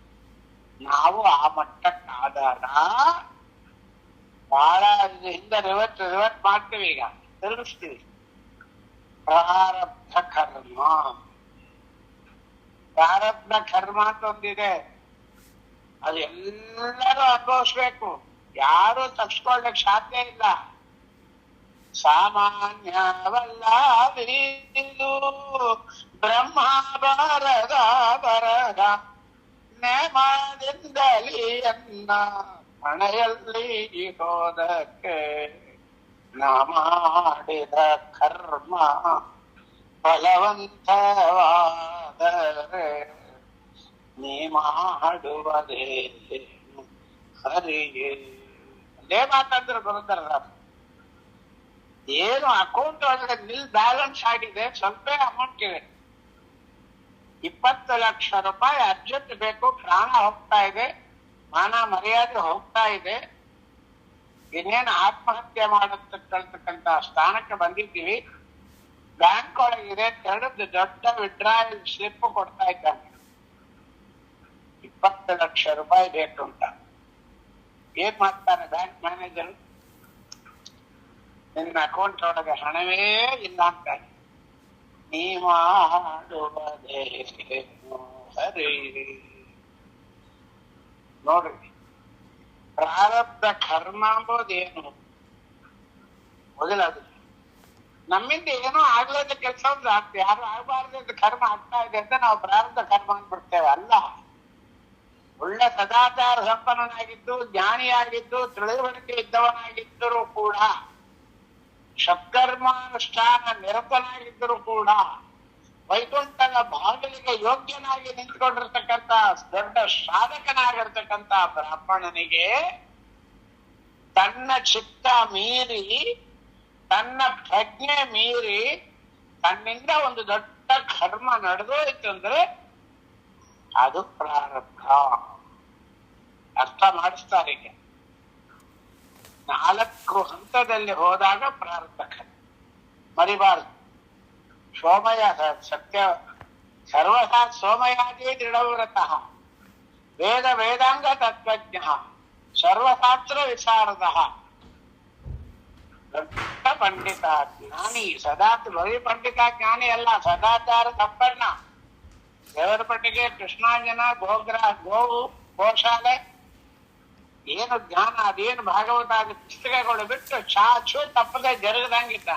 Speaker 1: ನಾವು ಆ ಮಟ್ಟಕ್ಕಾದಾಗ ಬಹಳ ಹಿಂದೆ ರಿವರ್ಟ್ ಮಾಡ್ತೀವಿ, ಈಗ ತಿರುಗಿಸ್ತೀವಿ. ಪ್ರಾರಬ್ಧ ಕರ್ಮ ಅಂತ ಒಂದಿದೆ, ಅದು ಎಲ್ಲರೂ ಅನುಭವಿಸ್ಬೇಕು, ಯಾರು ತಪ್ಪಿಸ್ಕೊಳ್ಳಕ್ ಸಾಧ್ಯ ಇಲ್ಲ. ಸಾಮಾನ್ಯವಲ್ಲ ಇದು ಬ್ರಹ್ಮ ಬರದ ಬರದ ನೇಮದಿಂದಲೀ ಅನ್ನ ಹಣೆಯಲ್ಲಿ ಹೋದಕ್ಕೆ ನಾ ಮಾಡಿದ ಕರ್ಮ ಫಲವಂತವಾದರೆ ನೀ ಮಾಡುವುದೇ ಹರಿಗೆ. ಅದೇ ಮಾತಾಡಿದ್ರೆ ಬರುತ್ತಾರ. ಏನು ಅಕೌಂಟ್ ಒಳಗಡೆ ಬ್ಯಾಲೆನ್ಸ್ ಆಗಿದೆ, ಸ್ವಲ್ಪ ಅಮೌಂಟ್ ಇದೆ, 20 ಲಕ್ಷ ರೂಪಾಯಿ ಅರ್ಜೆಂಟ್ ಬೇಕು, ಪ್ರಾಣ ಹೋಗ್ತಾ ಇದೆ, ಮಾನ ಮರ್ಯಾದೆ ಹೋಗ್ತಾ ಇದೆ, ಇನ್ನೇನು ಆತ್ಮಹತ್ಯೆ ಮಾಡತಕ್ಕಂತ ಸ್ಥಾನಕ್ಕೆ ಬಂದಿದ್ದೀವಿ. ಬ್ಯಾಂಕ್ ಒಳಗಿದೆ, ದೊಡ್ಡ ವಿಡ್ರಾಯಲ್ ಸ್ಲಿಪ್ ಕೊಡ್ತಾ ಇದ್ದಾನೆ, 20 ಲಕ್ಷ ರೂಪಾಯಿ ಬೇಕು ಅಂತ. ಏನ್ ಮಾಡ್ತಾನೆ ಬ್ಯಾಂಕ್ ಮ್ಯಾನೇಜರ್? ನಿನ್ನ ಅಕೌಂಟ್ ಒಳಗೆ ಹಣವೇ ಇಲ್ಲ ಅಂತ. ನೀ ಮಾಡುವುದೇ ಹರಿ. ನೋಡ್ರಿ, ಪ್ರಾರಬ್ಧ ಕರ್ಮ ಅಂಬೋದೇನು ಮೊದಲದು. ನಮ್ಮಿಂದ ಏನೋ ಆಗ್ಲದ ಕೆಲಸ ಒಂದು ಆಗ್ತದೆ, ಯಾರು ಆಗಬಾರ್ದು ಕರ್ಮ ಆಗ್ತಾ ಇದೆ ಅಂತ ನಾವು ಪ್ರಾರಬ್ಧ ಕರ್ಮ ಅಂದ್ಬಿಡ್ತೇವೆ. ಅಲ್ಲ, ಒಳ್ಳೆ ಸದಾಚಾರ ಸಂಪನ್ನನಾಗಿದ್ದು, ಜ್ಞಾನಿಯಾಗಿದ್ದು, ತಿಳಿವಳಿಕೆ ಇದ್ದವನಾಗಿದ್ದರೂ ಕೂಡ, ಸತ್ಕರ್ಮಾನುಷ್ಠಾನ ನಿರತನಾಗಿದ್ದರೂ ಕೂಡ ವೈಕುಂಠದ ಬಾಗಿಲಿಗೆ ಯೋಗ್ಯನಾಗಿ ನಿಂತ್ಕೊಂಡಿರ್ತಕ್ಕಂಥ ದೊಡ್ಡ ಸಾಧಕನಾಗಿರ್ತಕ್ಕಂಥ ಬ್ರಾಹ್ಮಣನಿಗೆ ತನ್ನ ಚಿತ್ತ ಮೀರಿ, ತನ್ನ ಪ್ರಜ್ಞೆ ಮೀರಿ, ತನ್ನಿಂದ ಒಂದು ದೊಡ್ಡ ಕರ್ಮ ನಡೆದೋಯ್ತು ಅಂದ್ರೆ ಅದು ಪ್ರಾರಬ್ಧ. ಅರ್ಥ ಮಾಡಿಸ್ತಾರೆ. ಈಗ 4 ಹಂತದಲ್ಲಿ ಹೋದಾಗ ಪ್ರಾರಬ್ಧ ಕರ್ಮ ಮರಿಬಾರದು. ಸೋಮಯ ಸತ್ಯ ಸರ್ವಸಾತ್ ಸೋಮಯಾದಿ ದೃಢವ್ರತಃ ವೇದ ವೇದಾಂಗ ತತ್ವಜ್ಞ ಸರ್ವಶಾಸ್ತ್ರ ವಿಶಾರದ ದೊಡ್ಡ ಪಂಡಿತ ಜ್ಞಾನಿ. ಬರೀ ಪಂಡಿತ ಜ್ಞಾನಿ ಅಲ್ಲ, ಸದಾಚಾರ ಸಂಪನ್ನ. ದೇವರ ಪಟ್ಟಿಗೆ ಕೃಷ್ಣಾಂಜನ, ಗೋವು, ಗೋಶಾಲೆ, ಏನು ಜ್ಞಾನ, ಅದೇನು ಭಾಗವತ, ಅದು ಪುಸ್ತಕಗಳು ಬಿಟ್ಟು ಚಾಚು ತಪ್ಪದೆ ಜರುಗದಂಗಿದ್ದ.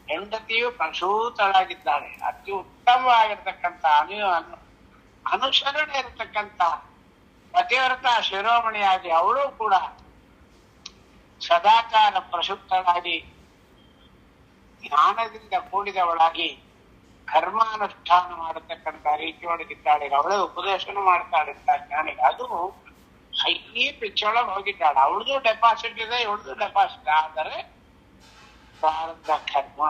Speaker 1: ಹೆಂಡತಿಯು ಪ್ರಸೂತಳಾಗಿದ್ದಾಳೆ. ಅತಿ ಉತ್ತಮವಾಗಿರ್ತಕ್ಕಂಥ ಅನುಸರಣೆ ಇರತಕ್ಕಂಥ ಪತಿವ್ರತ ಶಿರೋಮಣಿಯಾಗಿ ಅವಳು ಕೂಡ ಸದಾಚಾರ ಪ್ರಸುಪ್ತಳಾಗಿ ಜ್ಞಾನದಿಂದ ಕೂಡಿದವಳಾಗಿ ಕರ್ಮಾನುಷ್ಠಾನ ಮಾಡತಕ್ಕಂಥ ರೀತಿಯೊಳಗಿದ್ದಾಳೆ. ಅವಳೇ ಉಪದೇಶನ ಮಾಡ್ತಾಳೆ ಜ್ಞಾನಿಗೆ. ಅದು ಹೈ ಪಿಚ್ಚೊಳಗೆ ಹೋಗಿದ್ದಾಳೆ. ಅವಳದು ಡೆಪಾಸಿಟ್ ಇದೆ, ಇವಳದು ಡೆಪಾಸಿಟ್. ಆದರೆ ಪ್ರಾರಬ್ಧ ಕರ್ಮ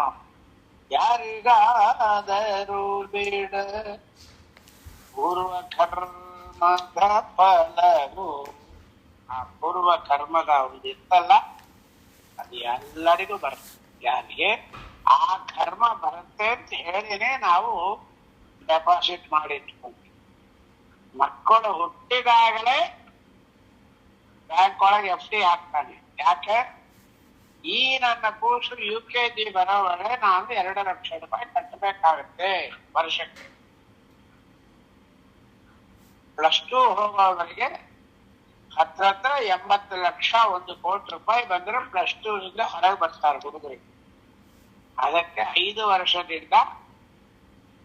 Speaker 1: ಯಾರಿಗಾದರೂ ಬೇಡ ಪೂರ್ವ ಕರ್ಮದ ಫಲವು. ಆ ಪೂರ್ವ ಕರ್ಮದ ಒಂದು ಇರ್ತಲ್ಲ, ಅದು ಎಲ್ಲರಿಗೂ ಬರುತ್ತೆ. ಯಾರಿಗೆ ಆ ಕರ್ಮ ಬರುತ್ತೆ ಅಂತ ಹೇಳಿನೇ ನಾವು ಡೆಪಾಸಿಟ್ ಮಾಡಿಟ್ಕೊಂಡ್ವಿ. ಮಕ್ಕಳು ಹುಟ್ಟಿದಾಗಲೇ ಬ್ಯಾಂಕ್ ಒಳಗೆ FD ಹಾಕ್ತಾನೆ. ಯಾಕೆ? ಈ ನನ್ನ ಕೂಸು UKG ಬರೋವರೆ ನಾನು 2 ಲಕ್ಷ ರೂಪಾಯಿ ಕಟ್ಟಬೇಕಾಗುತ್ತೆ ವರ್ಷಕ್ಕೆ. +2 ಹೋಗೋವರೆಗೆ ಹತ್ರ 80 ಲಕ್ಷ, 1 ಕೋಟಿ ರೂಪಾಯಿ ಬಂದ್ರೆ +2 ಇಂದ ಹೊರಗೆ ಬರ್ತಾರೆ ಹುಡುಗರಿಗೆ. ಅದಕ್ಕೆ 5 ವರ್ಷದಿಂದ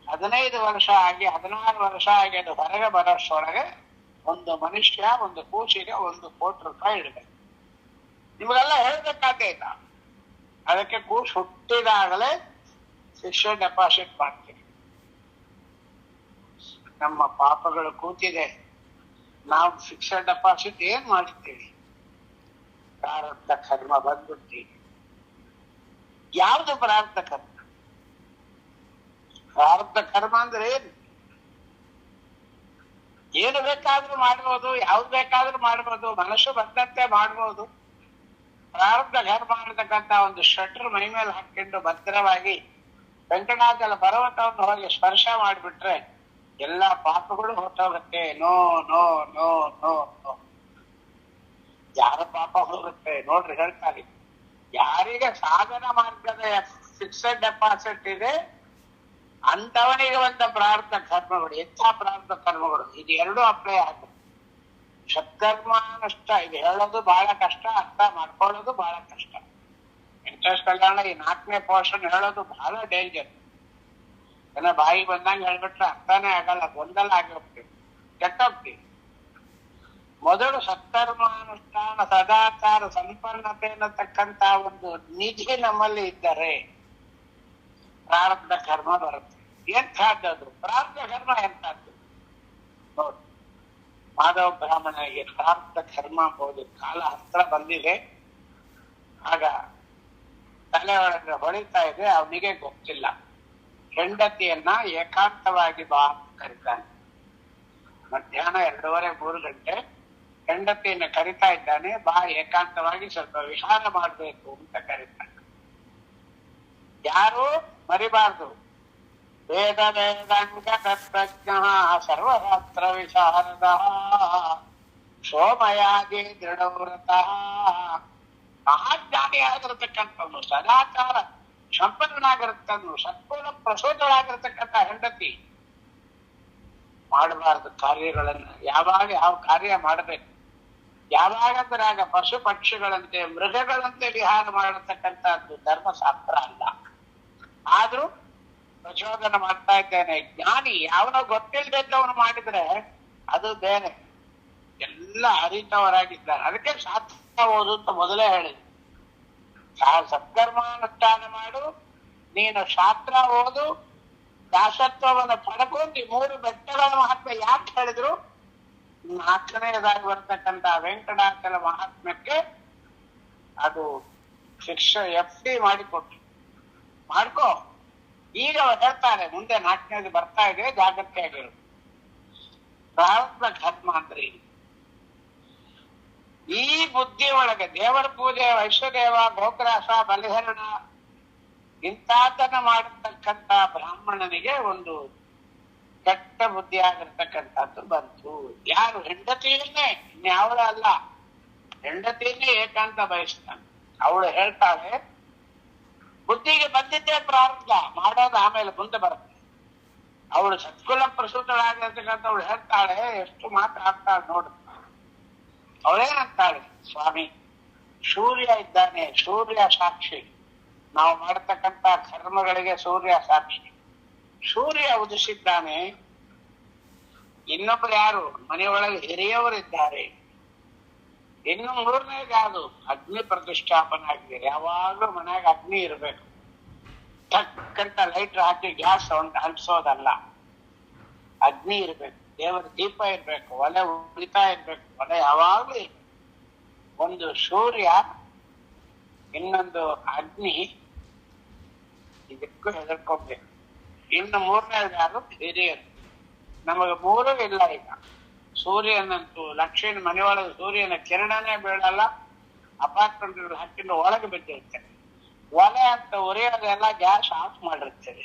Speaker 1: 15 ವರ್ಷ ಆಗಿ 16 ವರ್ಷ ಆಗಿ ಅದು ಹೊರಗೆ ಬರೋಷ್ಟೊಳಗೆ ಒಂದು ಮನುಷ್ಯ, ಒಂದು ಕೂಸಿಗೆ 1 ಕೋಟಿ ರೂಪಾಯಿ ಇಡಬೇಕು. ನಿಮಗೆಲ್ಲ ಹೇಳ್ಬೇಕಾಗ್ತೇ ಇಲ್ಲ. ಅದಕ್ಕೆ ಕೂಸು ಹುಟ್ಟಿದಾಗಲೇ ಫಿಕ್ಸ್ಡ್ ಡೆಪಾಸಿಟ್ ಮಾಡ್ತೀವಿ. ನಮ್ಮ ಪಾಪಗಳು ಕೂತಿದೆ, ನಾವು ಫಿಕ್ಸ್ಡ್ ಡೆಪಾಸಿಟ್ ಏನ್ ಮಾಡಿರ್ತೀವಿ? ಪ್ರಾರಬ್ಧ ಕರ್ಮ ಬಂದ್ಬಿಡ್ತೀವಿ. ಯಾವ್ದು ಪ್ರಾರಬ್ಧ ಕರ್ಮ? ಪ್ರಾರಬ್ಧ ಕರ್ಮ ಅಂದ್ರೆ ಏನು ಬೇಕಾದ್ರೂ ಮಾಡ್ಬೋದು, ಯಾವ್ದು ಬೇಕಾದ್ರೂ ಮಾಡ್ಬೋದು, ಮನಸ್ಸು ಬಂದಂತೆ ಮಾಡ್ಬೋದು. ಪ್ರಾರಬ್ಧ ಕರ್ಮ ಅನ್ನತಕ್ಕಂಥ ಒಂದು ಶಟ್ರು ಮೈ ಮೇಲೆ ಹಾಕೊಂಡು ಭದ್ರವಾಗಿ ವೆಂಕಟಾಚಲ ಪರ್ವತವನ್ನು ಹೋಗಿ ಸ್ಪರ್ಶ ಮಾಡಿಬಿಟ್ರೆ ಎಲ್ಲಾ ಪಾಪಗಳು ಹೊರಟೋಗುತ್ತೆ. No no no no no. ಯಾರ ಪಾಪ ಹೋಗುತ್ತೆ ನೋಡ್ರಿ, ಹೇಳ್ತಾರೆ. ಯಾರಿಗೆ ಸಾಧನ ಮಾರ್ಗದ ಫಿಕ್ಸೆಡ್ ಡೆಪಾಸಿಟ್ ಇದೆ ಅಂತವನಿಗೆ ಬಂದ ಪ್ರಾರಬ್ಧ ಕರ್ಮಗಳು, ಎಂಥ ಪ್ರಾರಬ್ಧ ಕರ್ಮಗಳು, ಇದು 2 ಅಪ್ಲೈ ಆಗುತ್ತೆ. ಸತ್ಕರ್ಮಾನುಷ್ಠ ಇದು ಹೇಳೋದು ಬಹಳ ಕಷ್ಟ, ಅರ್ಥ ಮಾಡ್ಕೊಳ್ಳೋದು ಬಹಳ ಕಷ್ಟ. ಇಂಟ್ರೆಸ್ಟ್ ಕಲ್ಯಾಣ ಈ 4ನೇ ಪೋರ್ಷನ್ ಹೇಳೋದು ಬಹಳ ಡೇಂಜರ್. ಏನ ಬಾಯಿ ಬಂದಂಗೆ ಹೇಳ್ಬಿಟ್ರೆ ಅರ್ಥನೇ ಆಗಲ್ಲ, ಗೊಂದಲ ಆಗಿ ಹೋಗ್ತೀವಿ, ಕೆಟ್ಟೋಗ್ತೀವಿ. ಮೊದಲು ಸತ್ಕರ್ಮಾನುಷ್ಠಾನ, ಸದಾಚಾರ ಸಂಪನ್ನತೆ ಅನ್ನತಕ್ಕಂತ ಒಂದು ನಿಧಿ ನಮ್ಮಲ್ಲಿ ಇದ್ದರೆ ಪ್ರಾರಬ್ಧ ಕರ್ಮ ಬರುತ್ತೆ. ಎಂಥದ್ದು ಪ್ರಾರಬ್ಧ ಕರ್ಮ? ಎಂಥದ್ದು ನೋಡಿ. ಮಾಧವ ಬ್ರಾಹ್ಮಣನಿಗೆ ಪ್ರಾರಬ್ಧ ಕರ್ಮ ಎಂಬುದು ಕಾಲ ಹತ್ರ ಬಂದಿದೆ. ಆಗ ತಲೆ ಒಳಗೆ ಹೊಳಿತಾ ಇದೆ, ಅವನಿಗೆ ಗೊತ್ತಿಲ್ಲ. ಹೆಂಡತಿಯನ್ನ ಏಕಾಂತವಾಗಿ ಬಾ ಅಂತ ಕರೀತಾನೆ. ಮಧ್ಯಾಹ್ನ 2:30-3 ಗಂಟೆ ಹೆಂಡತಿಯನ್ನ ಕರಿತಾ ಇದ್ದಾನೆ. ಬಾ, ಏಕಾಂತವಾಗಿ ಸ್ವಲ್ಪ ವಿಹಾರ ಮಾಡ್ಬೇಕು ಅಂತ ಕರೀತಾನೆ. ಯಾರು ಮರಿಬಾರ್ದು. ವೇದ ವೇದಾಂಗ ತತ್ವಜ್ಞ ಸರ್ವಶಾಸ್ತ್ರ ವಿಶಾರದ ಸೋಮಯಾದಿ ದೃಢವ್ರತಃ. ಮಹಾಜ್ಞಾನಿಯಾಗಿರತಕ್ಕಂಥವ್ನು, ಸದಾಚಾರ ಸಂಪನ್ನನಾಗಿರುತ್ತನು, ಸತ್ಕುಲ ಪ್ರಸೂತಳಾಗಿರ್ತಕ್ಕಂಥ ಹೆಂಡತಿ ಮಾಡಬಾರದು ಕಾರ್ಯಗಳನ್ನ. ಯಾವಾಗ ಯಾವ ಕಾರ್ಯ ಮಾಡಬೇಕು, ಯಾವಾಗಂದ್ರೆ ಆಗ ಪಶು ಪಕ್ಷಿಗಳಂತೆ ಮೃಗಗಳಂತೆ ವಿಹಾರ ಮಾಡತಕ್ಕಂಥದ್ದು ಧರ್ಮಶಾಸ್ತ್ರ ಅಲ್ಲ. ಆದ್ರೂ ಪ್ರಚೋದನೆ ಮಾಡ್ತಾ ಇದ್ದೇನೆ. ಜ್ಞಾನಿ ಯಾವನೋ ಗೊತ್ತಿಲ್ಲದವನು ಮಾಡಿದ್ರೆ ಅದು ಬೇರೆ. ಎಲ್ಲ ಅರಿತವರಾಗಿದ್ದಾರೆ. ಅದಕ್ಕೆ ಶಾಸ್ತ್ರ ಓದು ಅಂತ ಮೊದಲೇ ಹೇಳಿದ್ರು. ಸತ್ಕರ್ಮಾನುಷ್ಠಾನ ಮಾಡು, ನೀನು ಶಾಸ್ತ್ರ ಓದು, ದಾಸತ್ವವನ್ನು ಪಡ್ಕೊಂಡು 3 ಬೆಟ್ಟಗಳ ಮಹಾತ್ಮೆ ಯಾಕೆ ಹೇಳಿದ್ರು? 4ನೇದಾಗಿ ಬರ್ತಕ್ಕಂಥ ವೆಂಕಟಾಚಲ ಮಹಾತ್ಮ್ಯಕ್ಕೆ ಅದು ಶಿಕ್ಷೆ FD ಮಾಡಿಕೊಟ್ರು. ಮಾಡ್ಕೋ, ಈಗ ಹೇಳ್ತಾರೆ ಮುಂದೆ 4ನೇದು ಬರ್ತಾ ಇದೆ, ಜಾಗ್ರತೆ ಆಗಿರು. ಪ್ರಾರಬ್ಧ ಕರ್ಮ ಅಂದ್ರೆ ಈ ಬುದ್ಧಿ ಒಳಗೆ ದೇವರ ಪೂಜೆ, ವೈಶ್ವದೇವ, ಗೋಗ್ರಾಸ, ಬಲಿಹರಣ ಇಂಥದ್ದನ್ನ ಮಾಡಿರ್ತಕ್ಕಂಥ ಬ್ರಾಹ್ಮಣನಿಗೆ ಒಂದು ಕೆಟ್ಟ ಬುದ್ಧಿ ಆಗಿರ್ತಕ್ಕಂಥದ್ದು ಬಂತು. ಯಾರು? ಹೆಂಡತಿಯನ್ನೇ, ಇನ್ಯಾವಳ ಅಲ್ಲ, ಹೆಂಡತಿಯನ್ನೇ ಏಕಾಂತ ಬಯಸ್ತಾನೆ. ಅವಳು ಹೇಳ್ತಾಳೆ, ಬುದ್ಧಿಗೆ ಬಂದಿದ್ದೇ ಪ್ರಾರಬ್ಧ, ಮಾಡೋದು ಆಮೇಲೆ ಮುಂದೆ ಬರುತ್ತೆ. ಅವಳು ಸತ್ಕುಲ ಪ್ರಸೂತಳಾಗಿರ್ತಕ್ಕಂಥ ಅವಳು ಹೇಳ್ತಾಳೆ, ಎಷ್ಟು ಮಾತಾಡ್ತಾಳೆ ನೋಡು. ಅವಳೇನಂತಾಳೆ? ಸ್ವಾಮಿ, ಸೂರ್ಯ ಇದ್ದಾನೆ, ಸೂರ್ಯ ಸಾಕ್ಷಿ. ನಾವು ಮಾಡತಕ್ಕಂಥ ಕರ್ಮಗಳಿಗೆ ಸೂರ್ಯ ಸಾಕ್ಷಿ. ಸೂರ್ಯ ಉದಿಸಿದ್ದಾನೆ. ಇನ್ನೊಬ್ರು ಯಾರು? ಮನೆಯೊಳಗೆ ಹಿರಿಯವರಿದ್ದಾರೆ. ಇನ್ನು 3ನೇದು ಯಾವುದು? ಅಗ್ನಿ ಪ್ರತಿಷ್ಠಾಪನೆ ಆಗಿದೆ. ಯಾವಾಗಲೂ ಮನೆಯಾಗ ಅಗ್ನಿ ಇರಬೇಕು. ತಕ್ಕಂತ ಲೈಟ್ ಹಾಕಿ ಗ್ಯಾಸ್ ಹಂಚೋದಲ್ಲ, ಅಗ್ನಿ ಇರ್ಬೇಕು. ದೇವರ ದೀಪ ಇರ್ಬೇಕು, ಒಲೆ ಉಳಿತಾ ಇರ್ಬೇಕು, ಒಲೆ ಯಾವಾಗ್ಲೂ ಇರ್ಬೇಕು. ಒಂದು ಸೂರ್ಯ, ಇನ್ನೊಂದು ಅಗ್ನಿ, ಇದಕ್ಕೂ ಹೆದರ್ಕೋಬೇಕು. ಇನ್ನು 3ನೇದು ಯಾರು? ಹಿರಿಯರು. ನಮಗೆ 3 ಇಲ್ಲ ಈಗ. ಸೂರ್ಯನಂತೂ ಲಕ್ಷ್ಮೀನ ಮನೆಯೊಳಗೆ ಸೂರ್ಯನ ಕಿರಣನೇ ಬೀಳಲ್ಲ. ಅಪಾರ್ಟ್ಮೆಂಟ್ ಹಾಕಿಂದ ಒಳಗೆ ಬಿದ್ದಿರ್ತೇವೆ. ಒಲೆ ಅಂತ ಉರಿಯೋದೆಲ್ಲ ಗ್ಯಾಸ್ ಆಫ್ ಮಾಡಿರ್ತೇವೆ.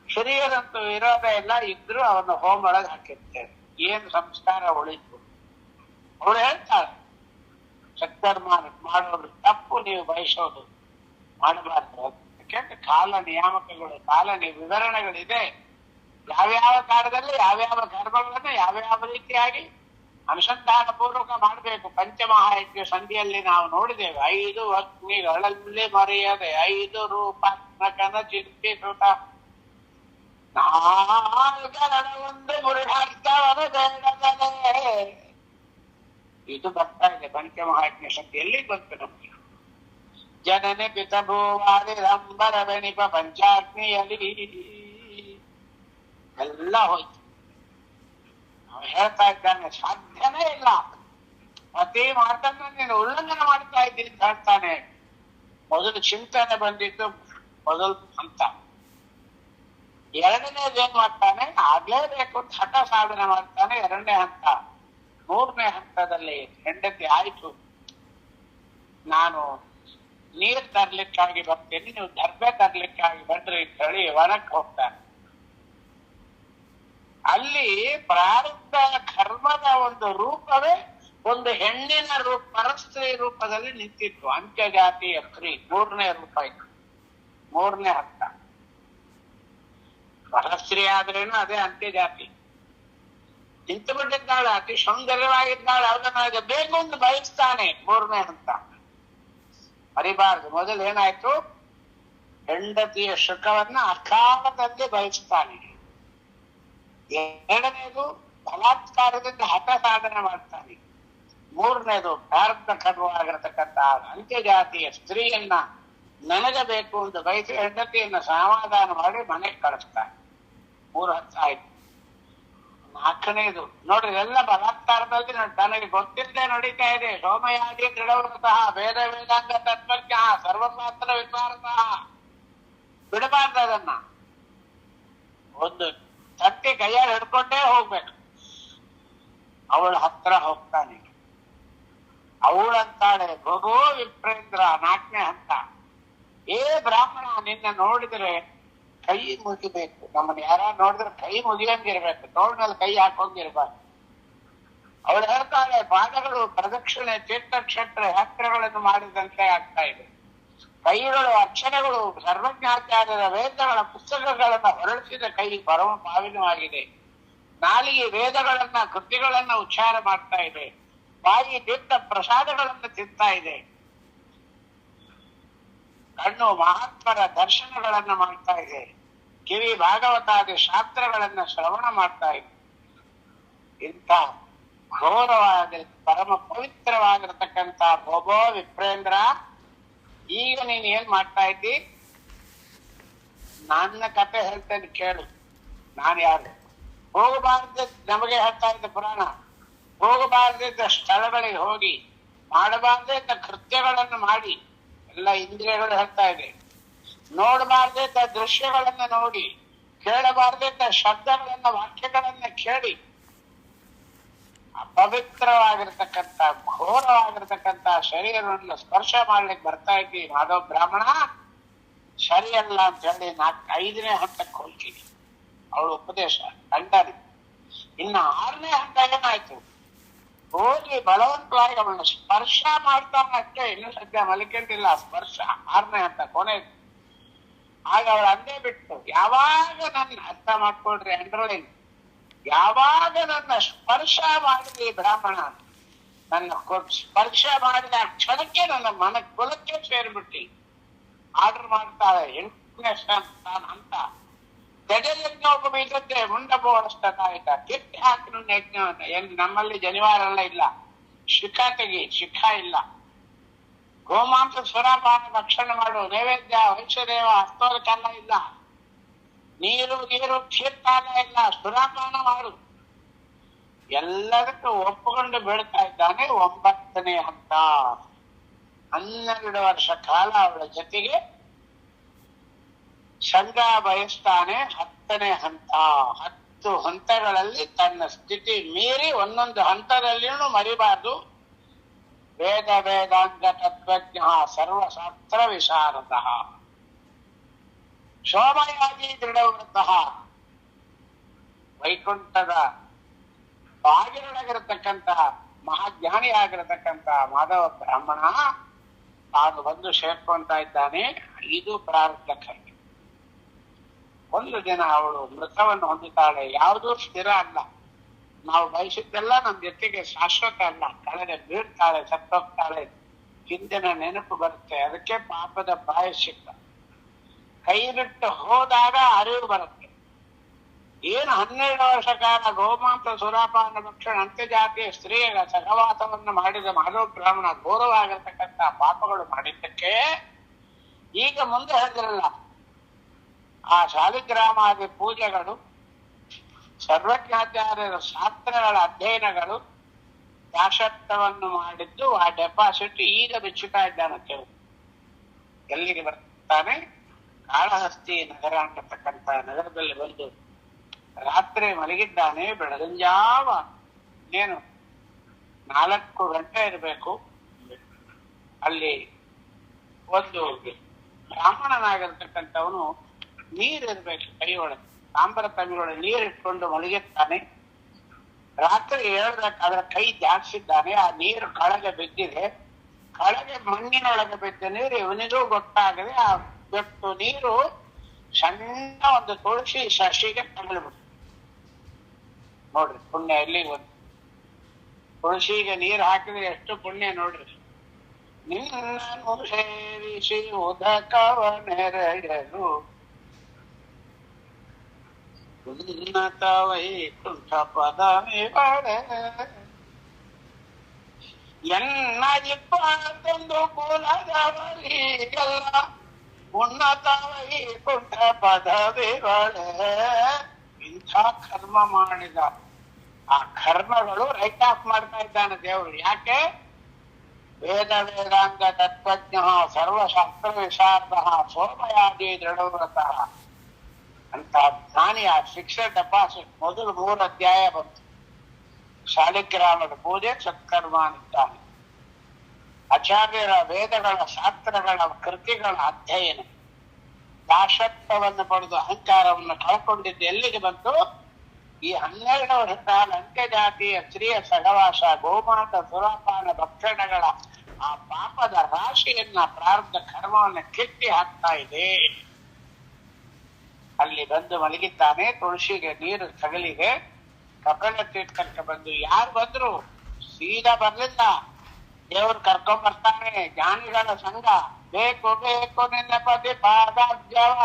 Speaker 1: ಹಿರಿಯರಂತೂ ಇರೋದೇ ಇಲ್ಲ, ಇದ್ರು ಅವನ್ನ ಹೋಮ್ ಒಳಗೆ ಹಾಕಿರ್ತೇವೆ. ಏನ್ ಸಂಸ್ಕಾರ ಉಳಿತು? ಅವಳು ಹೇಳ್ತಾಳೆ, ಸತ್ಕರ್ಮ ಮಾಡೋದು ತಪ್ಪು, ನೀವು ಬಯಸೋದು ಮಾಡಬಾರ್ದು. ಯಾಕೆಂದ್ರೆ ಕಾಲ ನಿಯಾಮಕಗಳು, ಕಾಲ ವಿವರಣೆಗಳಿದೆ. ಯಾವ್ಯಾವ ಕಾಲದಲ್ಲಿ ಯಾವ್ಯಾವ ಕರ್ಮಗಳನ್ನ ಯಾವ್ಯಾವ ರೀತಿಯಾಗಿ ಅನುಸಂಧಾನ ಪೂರ್ವಕ ಮಾಡಬೇಕು. ಪಂಚಮಹಾಯಜ್ಞ ಸಂಧಿಯಲ್ಲಿ ನಾವು ನೋಡಿದ್ದೇವೆ. 5 ಅಗ್ನಿಗಳಲ್ಲಿ ಮರೆಯದೆ 5 ರೂಪಾತ್ಮಕನ ಚಿಂತಿಸುತ್ತ 4 ಮುರುಘಾರ್ಥವನ ಬೇಡದಲೇ. ಇದು ಬರ್ತಾ ಇದೆ ಪಂಚಮಹಾಯಜ್ಞ ಸಂಧಿಯಲ್ಲಿ. ಬಂತು ನಮಗೆ ಜನನಿ ಪಿತ ಭೂವಾದಿ ರಂಬರ ಬೆಣಿಪ ಪಂಚಾಗ್ನಿಯಲ್ಲಿ ಎಲ್ಲ ಹೋಯ್ತು. ಹೇಳ್ತಾ ಇದ್ದಾನೆ, ಸಾಧ್ಯನೇ ಇಲ್ಲ, ಪ್ರತಿ ಮಾತನ್ನ ನೀನು ಉಲ್ಲಂಘನೆ ಮಾಡ್ತಾ ಇದ್ದೀನಿ ಅಂತ ಹೇಳ್ತಾನೆ. ಮೊದಲು ಚಿಂತನೆ ಬಂದಿದ್ದು ಮೊದಲು ಹಂತ. 2ನೇದು ಏನ್ ಮಾಡ್ತಾನೆ? ಆಗ್ಲೇಬೇಕು ಅಂತ ಹಠ ಸಾಧನೆ ಮಾಡ್ತಾನೆ. 2ನೇ ಹಂತ. 3ನೇ ಹಂತದಲ್ಲಿ ಹೆಂಡತಿ ಆಯ್ತು, ನಾನು ನೀರ್ ತರ್ಲಿಕ್ಕಾಗಿ ಬರ್ತೀನಿ, ನೀವು ದರ್ಬೆ ತರ್ಲಿಕ್ಕಾಗಿ ಬಂದ್ರಿ ಅಂತ ಹೇಳಿ ವನಕ್ಕೆ ಹೋಗ್ತಾನೆ. ಅಲ್ಲಿ ಪ್ರಾರಬ್ಧ ಕರ್ಮದ ಒಂದು ರೂಪವೇ ಒಂದು ಹೆಣ್ಣಿನ ರೂಪ, ಪರಸ್ತ್ರೀ ರೂಪದಲ್ಲಿ ನಿಂತಿತ್ತು. ಅಂತ್ಯಜಾತಿಯ ಸ್ತ್ರೀ 3ನೇ ರೂಪ ಇತ್ತು. 3ನೇ ಹಂತ. ಪರಸ್ತ್ರೀ ಆದ್ರೇನು ಅದೇ ಅಂತ್ಯಜಾತಿ. ನಿಂತು ಬಿಟ್ಟಿದ್ದಾಳೆ, ಅತಿ ಸೌಂದರ್ಯವಾಗಿದ್ದಾಳೆ. ಅದನ್ನ ಬೇಕು ಅಂತ ಬಯಸ್ತಾನೆ. 3ನೇ ಹಂತ. ಮರಿಬಾರದು. ಮೊದಲು ಏನಾಯ್ತು? ಹೆಂಡತಿಯ ಸುಖವನ್ನ ಅಕಾಲದಲ್ಲಿ ಬಯಸ್ತಾನೆ. 2ನೇದು ಬಲಾತ್ಕಾರದಿಂದ ಹಠ ಸಾಧನೆ ಮಾಡ್ತಾನೆ. 3ನೇದು ಪ್ರಾರಬ್ಧ ಕರ್ಮವಾಗಿರತಕ್ಕಂತ ಅಂತ್ಯಜಾತಿಯ ಸ್ತ್ರೀಯನ್ನ ನನಗೆ ಬೇಕು ಅಂತ ಬಯಸಿ ಹೆಂಡತಿಯನ್ನ ಸಮಾಧಾನ ಮಾಡಿ ಮನೆಗೆ ಕಳಿಸ್ತಾನೆ. 3 ಹಂತ ಆಯ್ತು. 4ನೇದು ನೋಡ್ರಿ, ಎಲ್ಲ ಬಲಾತ್ಕಾರದಲ್ಲಿ ತನಗೆ ಗೊತ್ತಿಲ್ಲದೆ ನಡೀತಾ ಇದೆ. ಸೋಮಯಾದಿ ದೃಢವೃತಃ ವೇದ ವೇದಾಂಗ ತತ್ವಜ್ಞ ಸರ್ವಮಾತ್ರ ವಿಚಾರತಃ. ಬಿಡಬಾರ್ದು ಅದನ್ನ. ಒಂದು ತಟ್ಟಿ ಕೈಯಲ್ಲಿ ಹಿಡ್ಕೊಂಡೇ ಹೋಗ್ಬೇಕು. ಅವಳ ಹತ್ರ ಹೋಗ್ತಾನೆ. ಅವಳಂತಾಳೆ, ಭಗೋ ವಿಪ್ರೇಂದ್ರ. 4ನೇ ಹಂತ. ಏ ಬ್ರಾಹ್ಮಣ, ನಿನ್ನ ನೋಡಿದ್ರೆ ಕೈ ಮುಗಿಬೇಕು. ನಮ್ಮನ್ನ ಯಾರ ನೋಡಿದ್ರೆ ಕೈ ಮುಗಿಯಂಗಿರ್ಬೇಕು, ತೋಳ್ಮೇಲೆ ಕೈ ಹಾಕೊಂಗಿರ್ಬಾರ್ದು. ಅವಳು ಹೇಳ್ತಾಳೆ, ಪಾದಗಳು ಪ್ರದಕ್ಷಿಣೆ ತೀರ್ಥಕ್ಷೇತ್ರ ಯಾತ್ರೆಗಳನ್ನು ಮಾಡಿದಂತೆ ಆಗ್ತಾ ಇದೆ. ಕೈಗಳು ಅಕ್ಷರಗಳು ಸರ್ವಜ್ಞಾಚಾರ್ಯರ ವೇದಗಳ ಪುಸ್ತಕಗಳನ್ನ ಹೊರಳಿಸಿದ ಕೈ ಪರಮ ಪಾವಿನವಾಗಿದೆ. ನಾಲಿಗೆ ವೇದಗಳನ್ನ ಕೃತಿಗಳನ್ನ ಉಚ್ಚಾರ ಮಾಡ್ತಾ ಇದೆ. ಬಾಯಿ ತೀರ್ಥ ಪ್ರಸಾದಗಳನ್ನು ತಿಂತಾ ಇದೆ. ಕಣ್ಣು ಮಹಾತ್ಮರ ದರ್ಶನಗಳನ್ನ ಮಾಡ್ತಾ ಇದೆ. ಕಿವಿ ಭಾಗವತಾದಿ ಶಾಸ್ತ್ರಗಳನ್ನ ಶ್ರವಣ ಮಾಡ್ತಾ ಇದೆ. ಇಂಥ ಘೋರವಾದ ಪರಮ ಪವಿತ್ರವಾಗಿರತಕ್ಕಂಥ ಭೋಗೋ ವಿಪ್ರೇಂದ್ರ, ಈಗ ನೀನ್ ಏನ್ ಮಾಡ್ತಾ ಇದ್ದಿ? ನನ್ನ ಕತೆ ಹೇಳ್ತೇನೆ ಕೇಳು. ನಾನು ಯಾರು? ಹೋಗಬಾರ್ದ ನಮಗೆ ಹೇಳ್ತಾ ಇದ್ದ ಪುರಾಣ. ಹೋಗಬಾರ್ದಿದ್ದ ಸ್ಥಳಗಳಿಗೆ ಹೋಗಿ ಮಾಡಬಾರ್ದಿದ್ದ ಕೃತ್ಯಗಳನ್ನು ಮಾಡಿ ಎಲ್ಲ ಇಂದ್ರಿಯಗಳು ಹೇಳ್ತಾ ಇದೆ. ನೋಡಬಾರ್ದಿದ್ದ ದೃಶ್ಯಗಳನ್ನ ನೋಡಿ, ಕೇಳಬಾರ್ದಿದ್ದ ಶಬ್ದಗಳನ್ನ ವಾಕ್ಯಗಳನ್ನ ಕೇಳಿ ಅಪವಿತ್ರವಾಗಿರ್ತಕ್ಕಂಥ ಘೋರವಾಗಿರ್ತಕ್ಕಂಥ ಶರೀರವನ್ನು ಸ್ಪರ್ಶ ಮಾಡ್ಲಿಕ್ಕೆ ಬರ್ತಾ ಇದ್ದಿ ಮಾಧವ ಬ್ರಾಹ್ಮಣ, ಸರಿಯಲ್ಲ ಅಂತ ಹೇಳಿ 5ನೇ ಹಂತಕ್ಕೆ ಹೋಗ್ತೀನಿ. ಅವಳು ಉಪದೇಶ ಕಂಡಾರಿ. ಇನ್ನು 6ನೇ ಹಂತ ಏನಾಯ್ತು? ಹೋಗಿ ಬಲವಂತವಾಗಿ ಅವಳನ್ನ ಸ್ಪರ್ಶ ಮಾಡ್ತಾನೆ ಅಷ್ಟೇ, ಇನ್ನು ಸದ್ಯ ಮಲಿಕೆಂದಿಲ್ಲ. ಸ್ಪರ್ಶ 6ನೇ ಹಂತ ಕೊನೆ. ಆಗ ಅವಳು ಅಂದೇ ಬಿಟ್ಟು, ಯಾವಾಗ ನನ್ನ ಅರ್ಥ ಮಾಡ್ಕೊಳ್ರಿ, ಅಂಡರ್ಲೈನ್, ಯಾವಾಗ ನನ್ನ ಸ್ಪರ್ಶ ಮಾಡಿದ್ರಿ ಬ್ರಾಹ್ಮಣ, ನನ್ನ ಸ್ಪರ್ಶ ಮಾಡಿದ ಕ್ಷಣಕ್ಕೆ ನನ್ನ ಮನ ಕುಲಕ್ಕೆ ಸೇರ್ಬಿಟ್ಟಿ. ಆರ್ಡರ್ ಮಾಡ್ತಾಳೆ 8ನೇ ಸ್ಥಾನ ಅಂತ. ಯಜ್ಞೋಪವೀತದ್ದೇ ಮುಂಡ ಬೋಳಿಸ್ತಾಯ್ತ. ಕಿತ್ತಿ ಹಾಕಿನ ಯಜ್ಞವನ್ನ. ಏನ್ ನಮ್ಮಲ್ಲಿ ಜನಿವಾರೆಲ್ಲ ಇಲ್ಲ, ಶಿಖ ತೆಗಿ, ಶಿಖ ಇಲ್ಲ. ಗೋಮಾಂಸ ಸ್ವರಾಪಾನ ಭಕ್ಷಣೆ ಮಾಡು, ನೈವೇದ್ಯ ವೈಶ್ಯದೇವ ಹಸ್ತೋದಕ್ಕೆಲ್ಲ ಇಲ್ಲ. ನೀರು ಕ್ಷೀರ್ತಾನ ಇಲ್ಲ, ಸುರಾಪಾನ ಮಾಡು. ಎಲ್ಲದಕ್ಕೂ ಒಪ್ಪಿಕೊಂಡು ಬೀಳ್ತಾ ಇದ್ದಾನೆ. 9ನೇ ಹಂತ. 12 ವರ್ಷ ಕಾಲ ಅವಳ ಜೊತೆಗೆ ಸಂಘ ಬಯಸ್ತಾನೆ. 10ನೇ ಹಂತ. 10 ಹಂತಗಳಲ್ಲಿ ತನ್ನ ಸ್ಥಿತಿ ಮೀರಿ ಒಂದೊಂದು ಹಂತದಲ್ಲಿಯೂ ಮರಿಬಾರ್ದು. ವೇದ ವೇದಾಂಗ ತತ್ವಜ್ಞ ಸರ್ವಶಾಸ್ತ್ರ ವಿಶಾರದ ಸೋಮಯಾಜಿ ದೃಢವೃತಃ. ವೈಕುಂಠದ ಬಾಗಿಲೊಳಗಿರತಕ್ಕಂಥ ಮಹಾಜ್ಞಾನಿ ಆಗಿರತಕ್ಕಂಥ ಮಾಧವ ಬ್ರಾಹ್ಮಣ ತಾನು ಬಂದು ಸೇರ್ಕೊಂತ ಇದ್ದಾನೆ. ಇದು ಪ್ರಾರಬ್ಧ ಕರ್ಮ. ಒಂದು ದಿನ ಅವಳು ಮೃತವನ್ನು ಹೊಂದುತ್ತಾಳೆ. ಯಾವುದೂ ಸ್ಥಿರ ಅಲ್ಲ. ನಾವು ಬಯಸಿದ್ದೆಲ್ಲ ನಮ್ಮ ಜೊತೆಗೆ ಶಾಶ್ವತ ಅಲ್ಲ. ಕೆಳಗೆ ಬೀಳ್ತಾಳೆ, ಸತ್ತೋಗ್ತಾಳೆ. ಹಿಂದಿನ ನೆನಪು ಬರುತ್ತೆ. ಅದಕ್ಕೆ ಪಾಪದ ಪ್ರಾಯಶ್ಚಿತ್ತ. ಕೈ ಬಿಟ್ಟು ಹೋದಾಗ ಅರಿವು ಬರುತ್ತೆ. ಏನು 12 ವರ್ಷ ಕಾಲ ಗೋಮಾಂಸ ಸುರಾಪಾನ ಭಕ್ಷಣ ಅಂತ್ಯಜಾತಿಯ ಸ್ತ್ರೀಯ ಸಹವಾಸವನ್ನು ಮಾಡಿದ ಮಾಧವ ಬ್ರಾಹ್ಮಣ ಘೋರವಾಗಿರ್ತಕ್ಕಂಥ ಪಾಪಗಳು ಮಾಡಿದ್ದಕ್ಕೆ ಈಗ ಮುಂದೆ ಹೇಳಿರಲ್ಲ, ಆ ಶಾಲಿಗ್ರಾಮಾದಿ ಪೂಜೆಗಳು, ಸರ್ವಜ್ಞಾಚಾರ್ಯರ ಶಾಸ್ತ್ರಗಳ ಅಧ್ಯಯನಗಳು, ದಾಸತ್ವವನ್ನು ಮಾಡಿದ್ದು ಆ ಡೆಪಾಸಿಟ್ ಈಗ ಬಿಚ್ಚುತ್ತಾ ಇದ್ದಾನಂತೆ. ಎಲ್ಲಿಗೆ ಬರ್ತಾನೆ? ಕಾಳಹಸ್ತಿ ನಗರ ಅಂತಕ್ಕಂಥ ನಗರದಲ್ಲಿ ಬಂದು ರಾತ್ರಿ ಮಲಗಿದ್ದಾನೆ. ಬೆಳಗಂಜಾವ ಏನು 4 ಗಂಟೆ ಇರಬೇಕು. ಅಲ್ಲಿ ಒಂದು ಬ್ರಾಹ್ಮಣನಾಗಿರ್ತಕ್ಕಂಥವನು ನೀರಿರ್ಬೇಕು ಕೈ ಒಳಗೆ, ತಾಮ್ರ ತಮಿಳೊಳಗೆ ನೀರಿಟ್ಕೊಂಡು ಮಲಗಿರ್ತಾನೆ. ರಾತ್ರಿ ಹೇಳ್ಬೇಕಾದ್ರೆ ಕೈ ಜಾಡ್ಸಿದ್ದಾನೆ. ಆ ನೀರು ಕೆಳಗೆ ಬಿದ್ದಿದೆ. ಕೆಳಗೆ ಮಣ್ಣಿನೊಳಗೆ ಬಿದ್ದ ನೀರು ಇವನಿಗೂ ಗೊತ್ತಾಗದೆ ಆ ಬೆಟ್ಟು ನೀರು ಸಣ್ಣ ಒಂದು ತುಳಸಿ ಸಸಿಗೆ ತಗಲ್ಬಿಟ್ಟು. ನೋಡ್ರಿ ಪುಣ್ಯ ಎಲ್ಲಿ ಒಂದು ತುಳಸಿಗೆ ನೀರು ಹಾಕಿದ್ರೆ ಎಷ್ಟು ಪುಣ್ಯ ನೋಡ್ರಿ. ನಿನ್ನನ್ನು ಸೇವಿಸಿ ಉದಕವ ನೆರೆಯಲು ಉನ್ನತ ವೈಕುಂಠ ಪದವಿವಳೆ ಎನ್ನ 21 ಕುಲದವರಿಗೆಲ್ಲ ಉನ್ನತ ವೈಕುಂಠ ಪದವಿವಳೆ. ಇಂಥ ಕರ್ಮ ಮಾಡಿದ ಆ ಕರ್ಮಗಳು ರೈಟ್ ಆಫ್ ಮಾಡ್ತಾ ಇದ್ದಾನೆ ದೇವರು. ಯಾಕೆ? ವೇದ ವೇದಾಂಗ ತತ್ವಜ್ಞ ಸರ್ವಶಾಸ್ತ್ರ ವಿಶಾರದ ಸೋಮಯಾದಿ ದೃಢವ್ರತಃ ಅಂತ ಜ್ಞಾನಿ. ಆ ಶಿಕ್ಷೆ ಡೆಪಾಸಿಟ್ ಮೊದಲು 3 ಅಧ್ಯಾಯ ಬಂತು. ಶಾಲಿಗ್ರಾಮದ ಪೂಜೆ, ಸತ್ಕರ್ಮ ಅನ್ನುತ್ತಾನೆ. ಆಚಾರ್ಯರ ವೇದಗಳ ಶಾಸ್ತ್ರಗಳ ಕೃತಿಗಳ ಅಧ್ಯಯನ, ದಾಸತ್ವವನ್ನು ಪಡೆದು ಅಹಂಕಾರವನ್ನು ಕಳ್ಕೊಂಡಿದ್ದು ಎಲ್ಲಿಗೆ ಬಂತು? ಈ 12 ವರ್ಷ ಕಾಲ ಅಂತ್ಯಜಾತಿಯ ಸ್ತ್ರೀಯ ಸಹವಾಸ, ಗೋಮಾಂಸ ಸುರಾಪಾನ ಭಕ್ಷಣಗಳ ಆ ಪಾಪದ ರಾಶಿಯನ್ನ, ಪ್ರಾರಬ್ಧ ಕರ್ಮವನ್ನು ಕಿತ್ತಿ ಹಾಕ್ತಾ ಇದೆ. ಅಲ್ಲಿ ಬಂದು ಮಲಗಿದ್ದಾನೆ. ತುಳಸಿಗೆ ನೀರು ತಗಲಿಗೆ. ಕಪಿಲ ತೀರ್ಥಕ್ಕೆ ಬಂದು ಯಾರು ಬಂದ್ರು? ಸೀದಾ ಬರ್ಲಿಲ್ಲ, ದೇವ್ರು ಕರ್ಕೊಂಡ್ ಬರ್ತಾನೆ. ಜ್ಞಾನಿಗಳ ಸಂಘ ಬೇಕು ಬೇಕು ನಿನ್ನ ಪತಿ ಪಾದಾಬ್ಜವ